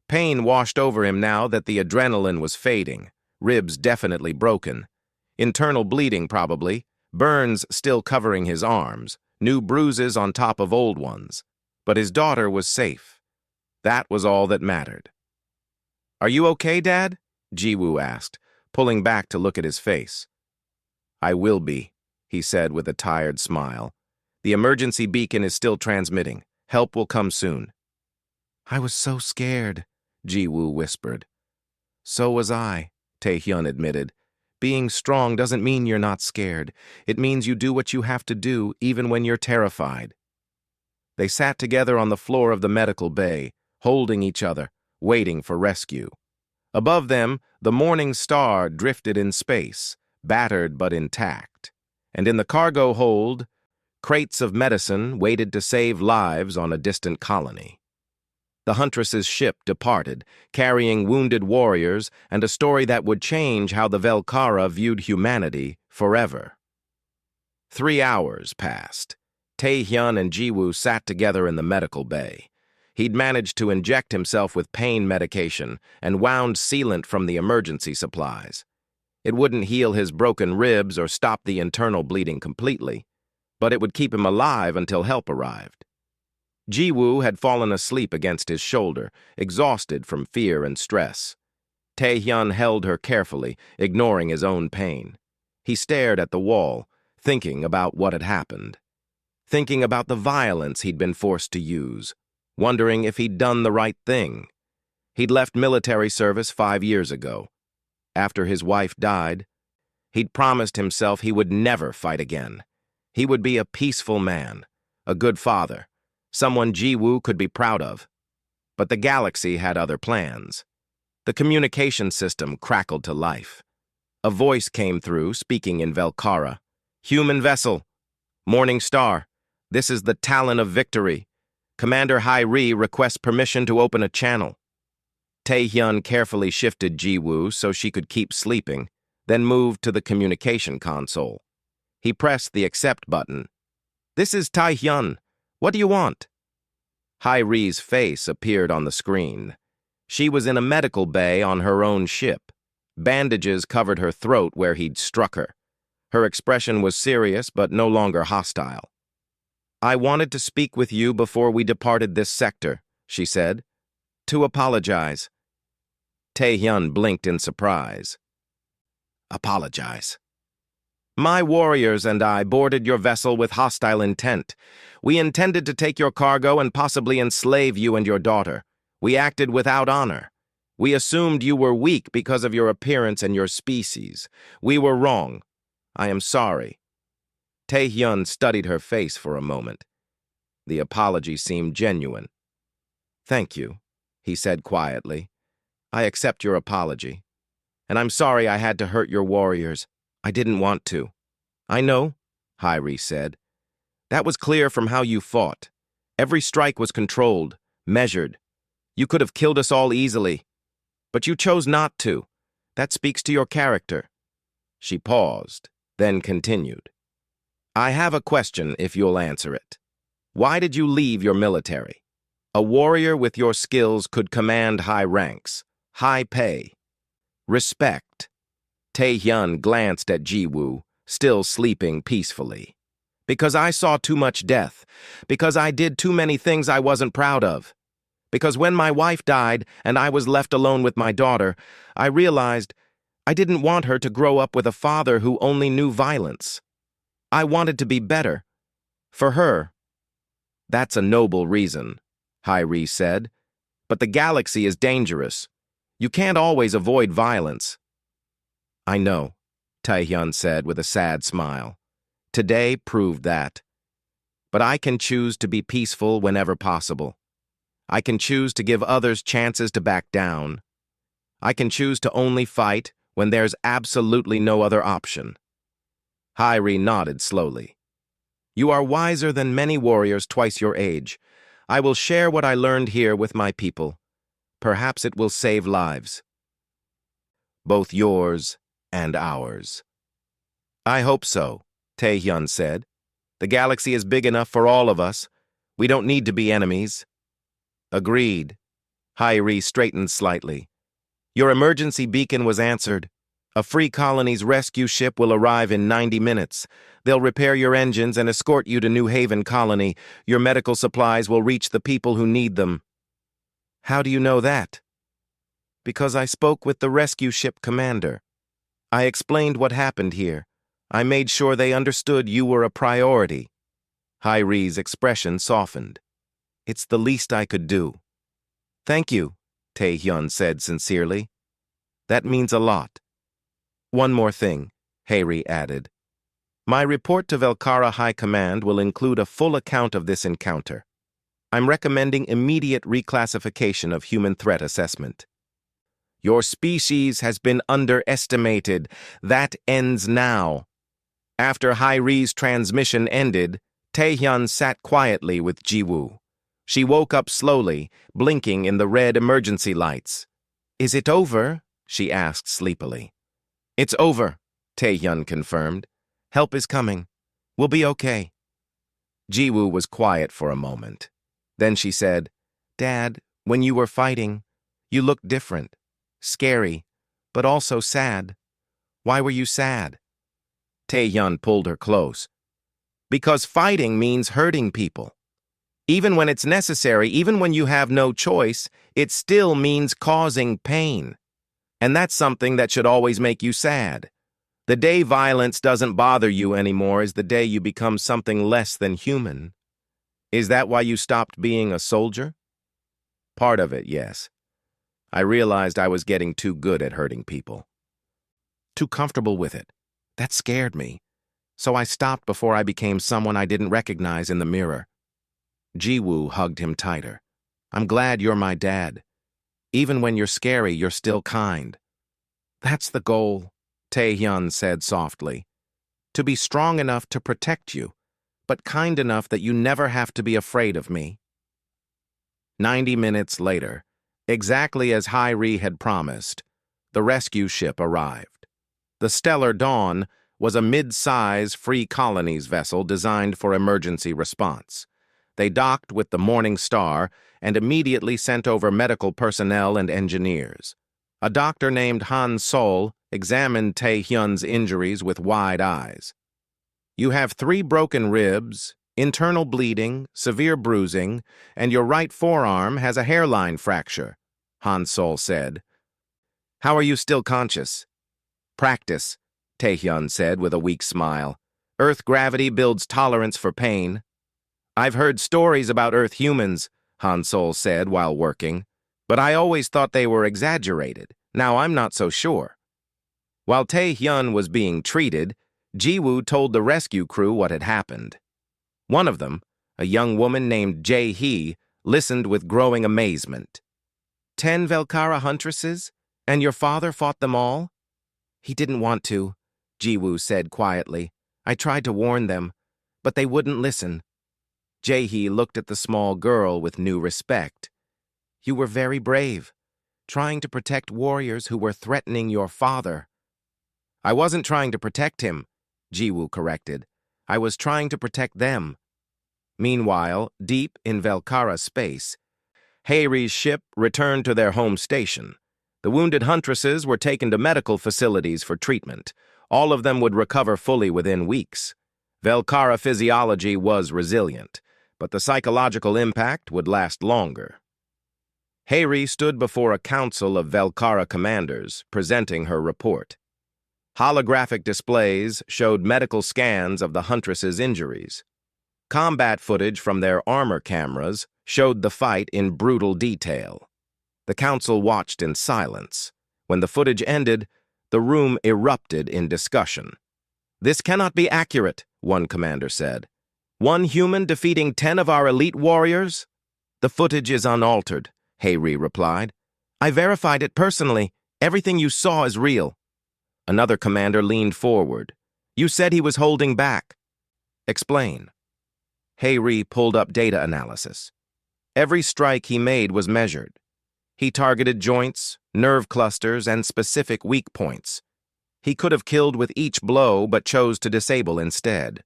Pain washed over him now that the adrenaline was fading, ribs definitely broken. Internal bleeding probably, burns still covering his arms, new bruises on top of old ones. But his daughter was safe. That was all that mattered. Are you okay, Dad? Ji-woo asked, pulling back to look at his face. I will be, he said with a tired smile. The emergency beacon is still transmitting. Help will come soon. I was so scared, Ji-woo whispered. So was I, Tae-hyun admitted. Being strong doesn't mean you're not scared. It means you do what you have to do, even when you're terrified. They sat together on the floor of the medical bay, holding each other, waiting for rescue. Above them, the morning star drifted in space, battered but intact. And in the cargo hold, crates of medicine waited to save lives on a distant colony. The Huntress's ship departed, carrying wounded warriors and a story that would change how the Velkara viewed humanity forever. 3 hours passed. Tae-hyun and Ji-woo sat together in the medical bay. He'd managed to inject himself with pain medication and wound sealant from the emergency supplies. It wouldn't heal his broken ribs or stop the internal bleeding completely, but it would keep him alive until help arrived. Ji-woo had fallen asleep against his shoulder, exhausted from fear and stress. Tae-hyun held her carefully, ignoring his own pain. He stared at the wall, thinking about what had happened. Thinking about the violence he'd been forced to use, wondering if he'd done the right thing. He'd left military service 5 years ago. After his wife died, he'd promised himself he would never fight again. He would be a peaceful man, a good father, someone Ji-woo could be proud of. But the galaxy had other plans. The communication system crackled to life. A voice came through, speaking in Velkara. Human vessel. Morning Star. This is the Talon of Victory. Commander Hairi requests permission to open a channel. Tae-hyun carefully shifted Ji-woo so she could keep sleeping, then moved to the communication console. He pressed the accept button. This is Tae-hyun. What do you want? Hairi's face appeared on the screen. She was in a medical bay on her own ship. Bandages covered her throat where he'd struck her. Her expression was serious but no longer hostile. I wanted to speak with you before we departed this sector, she said. To apologize. Tae-hyun blinked in surprise. Apologize. My warriors and I boarded your vessel with hostile intent. We intended to take your cargo and possibly enslave you and your daughter. We acted without honor. We assumed you were weak because of your appearance and your species. We were wrong. I am sorry. Tae-hyun studied her face for a moment. The apology seemed genuine. Thank you, he said quietly. I accept your apology. And I'm sorry I had to hurt your warriors. I didn't want to. I know, Hairi said. That was clear from how you fought. Every strike was controlled, measured. You could have killed us all easily, but you chose not to. That speaks to your character." She paused, then continued. "I have a question if you'll answer it. Why did you leave your military? A warrior with your skills could command high ranks, high pay, respect." Tae-hyun glanced at Ji-woo, still sleeping peacefully. "Because I saw too much death. Because I did too many things I wasn't proud of. Because when my wife died and I was left alone with my daughter, I realized I didn't want her to grow up with a father who only knew violence. I wanted to be better. For her." "That's a noble reason," Hyri said. "But the galaxy is dangerous. You can't always avoid violence." "I know," Tae-hyun said with a sad smile. "Today proved that. But I can choose to be peaceful whenever possible. I can choose to give others chances to back down. I can choose to only fight when there's absolutely no other option." Hyri nodded slowly. "You are wiser than many warriors twice your age. I will share what I learned here with my people. Perhaps it will save lives. Both yours and ours." "I hope so," Tae-hyun said. "The galaxy is big enough for all of us. We don't need to be enemies." "Agreed." Hyri straightened slightly. "Your emergency beacon was answered. A Free Colony's rescue ship will arrive in 90 minutes. They'll repair your engines and escort you to New Haven Colony. Your medical supplies will reach the people who need them." "How do you know that?" "Because I spoke with the rescue ship commander. I explained what happened here. I made sure they understood you were a priority." Hyri's expression softened. "It's the least I could do." "Thank you," Tae-hyun said sincerely. "That means a lot." "One more thing," Hyri added. "My report to Velkara High Command will include a full account of this encounter. I'm recommending immediate reclassification of human threat assessment." "Your species has been underestimated. That ends now." After Hyri's transmission ended, Tae-hyun sat quietly with Ji-woo. She woke up slowly, blinking in the red emergency lights. "Is it over?" she asked sleepily. "It's over," Tae-hyun confirmed. "Help is coming. We'll be okay." Ji-woo was quiet for a moment. Then she said, "Dad, when you were fighting, you looked different. Scary, but also sad. Why were you sad?" Tae-hyun pulled her close. "Because fighting means hurting people. Even when it's necessary, even when you have no choice, it still means causing pain. And that's something that should always make you sad. The day violence doesn't bother you anymore is the day you become something less than human. Is that why you stopped being a soldier?" "Part of it, yes. I realized I was getting too good at hurting people. Too comfortable with it. That scared me. So I stopped before I became someone I didn't recognize in the mirror." Ji-woo hugged him tighter. "I'm glad you're my dad. Even when you're scary, you're still kind." "That's the goal," Tae-hyun said softly. "To be strong enough to protect you, but kind enough that you never have to be afraid of me." 90 minutes later, exactly as Hyri had promised, the rescue ship arrived. The Stellar Dawn was a mid-size Free Colonies vessel designed for emergency response. They docked with the Morning Star and immediately sent over medical personnel and engineers. A doctor named Han Sol examined Tae-hyun's injuries with wide eyes. "You have 3 broken ribs, internal bleeding, severe bruising, and your right forearm has a hairline fracture," Han Sol said. "How are you still conscious?" "Practice," Tae-hyun said with a weak smile. "Earth gravity builds tolerance for pain." "I've heard stories about Earth humans," Han Sol said while working, "but I always thought they were exaggerated. Now I'm not so sure." While Tae-hyun was being treated, Ji-woo told the rescue crew what had happened. One of them, a young woman named Jae-hee, listened with growing amazement. 10 Velkara Huntresses? And your father fought them all?" "He didn't want to," Ji-woo said quietly. "I tried to warn them, but they wouldn't listen. Jae-hee looked at the small girl with new respect. You were very brave, trying to protect warriors who were threatening your father. I wasn't trying to protect him, Ji-woo corrected. I was trying to protect them. Meanwhile, deep in Velkara space, Haeri's ship returned to their home station. The wounded Huntresses were taken to medical facilities for treatment. All of them would recover fully within weeks. Velkara physiology was resilient, but the psychological impact would last longer. Haeri stood before a council of Velkara commanders, presenting her report. Holographic displays showed medical scans of the Huntresses' injuries. Combat footage from their armor cameras showed the fight in brutal detail. The council watched in silence. When the footage ended, the room erupted in discussion. This cannot be accurate, one commander said. One human defeating 10 of our elite warriors? The footage is unaltered, Haeri replied. I verified it personally. Everything you saw is real. Another commander leaned forward. You said he was holding back. Explain. Haeri pulled up data analysis. Every strike he made was measured. He targeted joints, nerve clusters, and specific weak points. He could have killed with each blow, but chose to disable instead.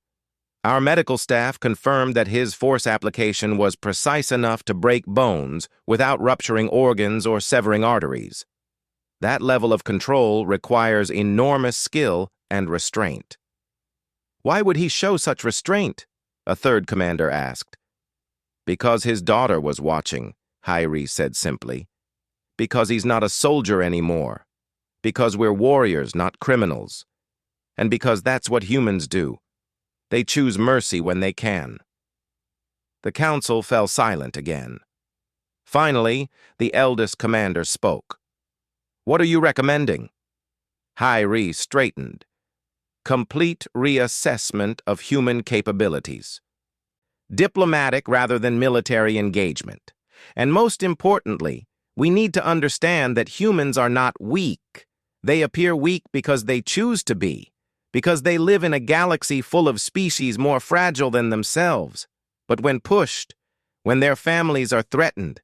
Our medical staff confirmed that his force application was precise enough to break bones without rupturing organs or severing arteries. That level of control requires enormous skill and restraint. Why would he show such restraint? A third commander asked. Because his daughter was watching, Haeri said simply. Because he's not a soldier anymore. Because we're warriors, not criminals. And because that's what humans do. They choose mercy when they can. The council fell silent again. Finally, the eldest commander spoke. What are you recommending? Haeri straightened. Complete reassessment of human capabilities. Diplomatic rather than military engagement. And most importantly, we need to understand that humans are not weak. They appear weak because they choose to be, because they live in a galaxy full of species more fragile than themselves. But when pushed, when their families are threatened,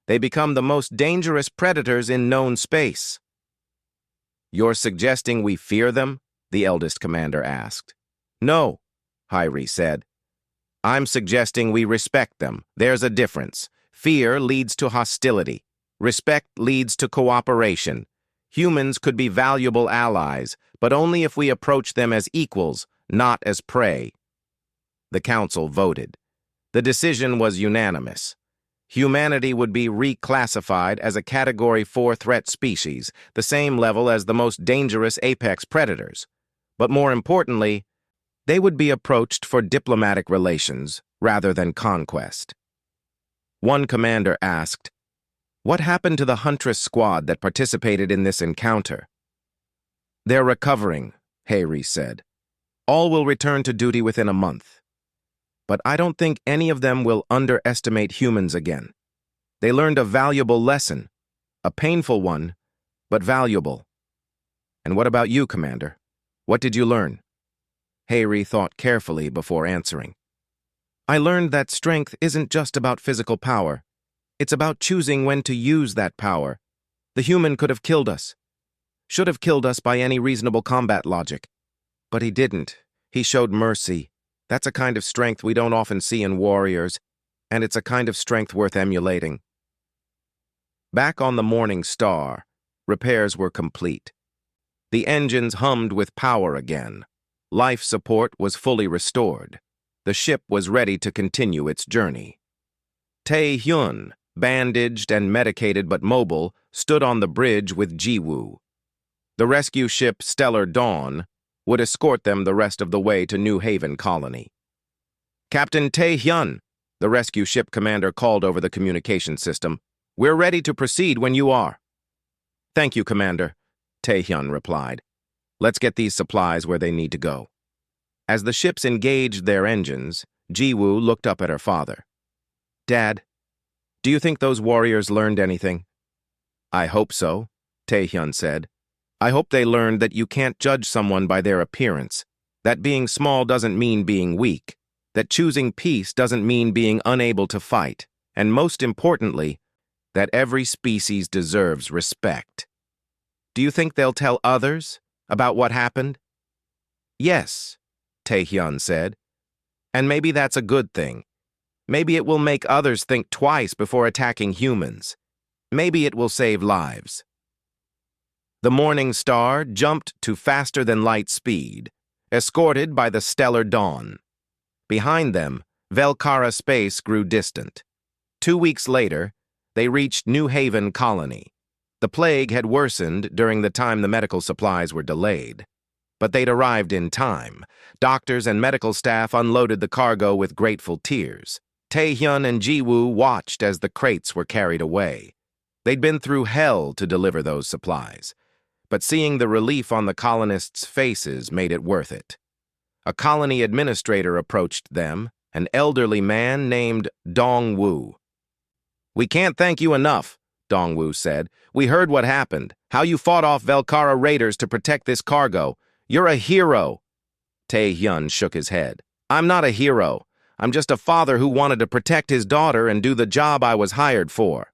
they become the most dangerous predators in known space. You're suggesting we fear them? The eldest commander asked. No, Haeri said. I'm suggesting we respect them. There's a difference. Fear leads to hostility. Respect leads to cooperation. Humans could be valuable allies, but only if we approach them as equals, not as prey. The council voted. The decision was unanimous. Humanity would be reclassified as a Category 4 threat species, the same level as the most dangerous apex predators. But more importantly, they would be approached for diplomatic relations rather than conquest. One commander asked, What happened to the Huntress squad that participated in this encounter? They're recovering, Haeri said. All will return to duty within a month. But I don't think any of them will underestimate humans again. They learned a valuable lesson, a painful one, but valuable. And what about you, Commander? What did you learn? Haeri thought carefully before answering. I learned that strength isn't just about physical power. It's about choosing when to use that power. The human could have killed us. Should have killed us by any reasonable combat logic. But he didn't. He showed mercy. That's a kind of strength we don't often see in warriors, and it's a kind of strength worth emulating. Back on the Morning Star, repairs were complete. The engines hummed with power again. Life support was fully restored. The ship was ready to continue its journey. Tae-hyun, bandaged and medicated but mobile, stood on the bridge with Ji-woo. The rescue ship Stellar Dawn would escort them the rest of the way to New Haven Colony. Captain Tae-hyun, the rescue ship commander called over the communication system. We're ready to proceed when you are. Thank you, Commander, Tae-hyun replied. Let's get these supplies where they need to go. As the ships engaged their engines, Ji-woo looked up at her father. Dad, do you think those warriors learned anything? I hope so, Tae-hyun said. I hope they learned that you can't judge someone by their appearance, that being small doesn't mean being weak. that choosing peace doesn't mean being unable to fight, and most importantly, that every species deserves respect. Do you think they'll tell others about what happened? Yes, Tae-hyun said. And maybe that's a good thing. Maybe it will make others think twice before attacking humans. Maybe it will save lives. The Morning Star jumped to faster-than-light speed, escorted by the stellar dawn. Behind them, Velkara space grew distant. 2 weeks later, they reached New Haven Colony. The plague had worsened during the time the medical supplies were delayed. But they'd arrived in time. Doctors and medical staff unloaded the cargo with grateful tears. Tae-hyun and Ji-woo watched as the crates were carried away. They'd been through hell to deliver those supplies. But seeing the relief on the colonists' faces made it worth it. A colony administrator approached them, an elderly man named Dong-woo. "We can't thank you enough," Dong-woo said. "We heard what happened, how you fought off Velkara raiders to protect this cargo. You're a hero." Tae-hyun shook his head. "I'm not a hero. I'm just a father who wanted to protect his daughter and do the job I was hired for."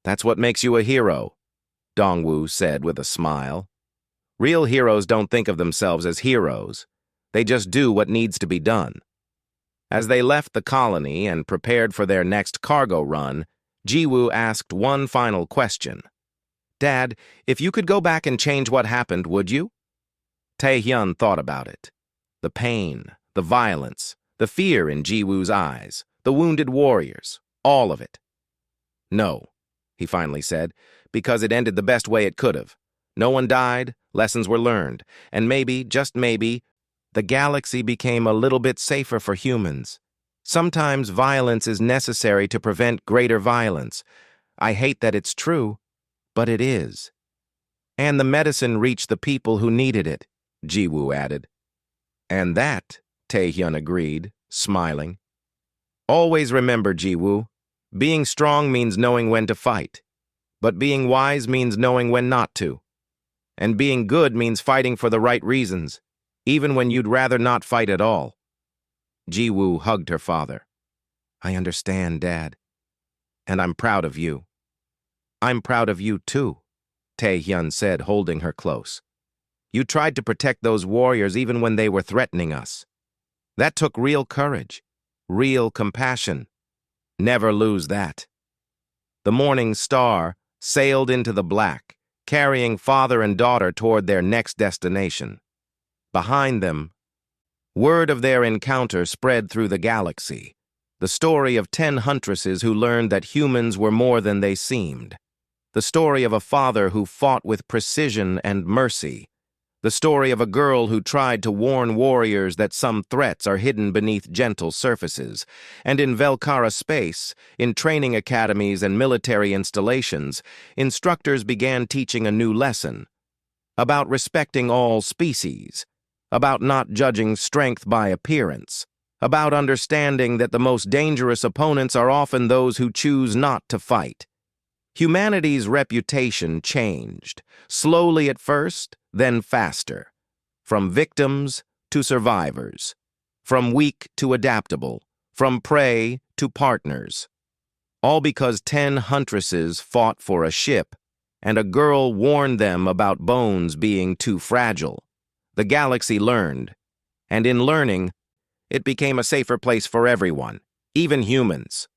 "That's what makes you a hero," Dong-woo said with a smile. "Real heroes don't think of themselves as heroes. They just do what needs to be done." As they left the colony and prepared for their next cargo run, Ji-woo asked one final question. "Dad, if you could go back and change what happened, would you?" Tae-hyun thought about it. The pain, the violence, the fear in Ji-woo's eyes, the wounded warriors, all of it. "No," he finally said, "because it ended the best way it could have. No one died, lessons were learned, and maybe, just maybe, the galaxy became a little bit safer for humans. Sometimes violence is necessary to prevent greater violence. I hate that it's true, but it is. And the medicine reached the people who needed it," Ji-woo added. "And that," Tae-hyun agreed, smiling. "Always remember, Ji-woo, being strong means knowing when to fight, but being wise means knowing when not to. And being good means fighting for the right reasons, even when you'd rather not fight at all." Ji-woo hugged her father. "I understand, Dad. And I'm proud of you." "I'm proud of you, too," Tae-hyun said, holding her close. "You tried to protect those warriors even when they were threatening us. That took real courage, real compassion. Never lose that." The Morning Star sailed into the black, carrying father and daughter toward their next destination. Behind them, word of their encounter spread through the galaxy. The story of 10 huntresses who learned that humans were more than they seemed. The story of a father who fought with precision and mercy. The story of a girl who tried to warn warriors that some threats are hidden beneath gentle surfaces. And in Velkara space, in training academies and military installations, instructors began teaching a new lesson. About respecting all species. About not judging strength by appearance. About understanding that the most dangerous opponents are often those who choose not to fight. Humanity's reputation changed, slowly at first, then faster. From victims to survivors. From weak to adaptable. From prey to partners. All because 10 huntresses fought for a ship, and a girl warned them about bones being too fragile. The galaxy learned, and in learning, it became a safer place for everyone, even humans.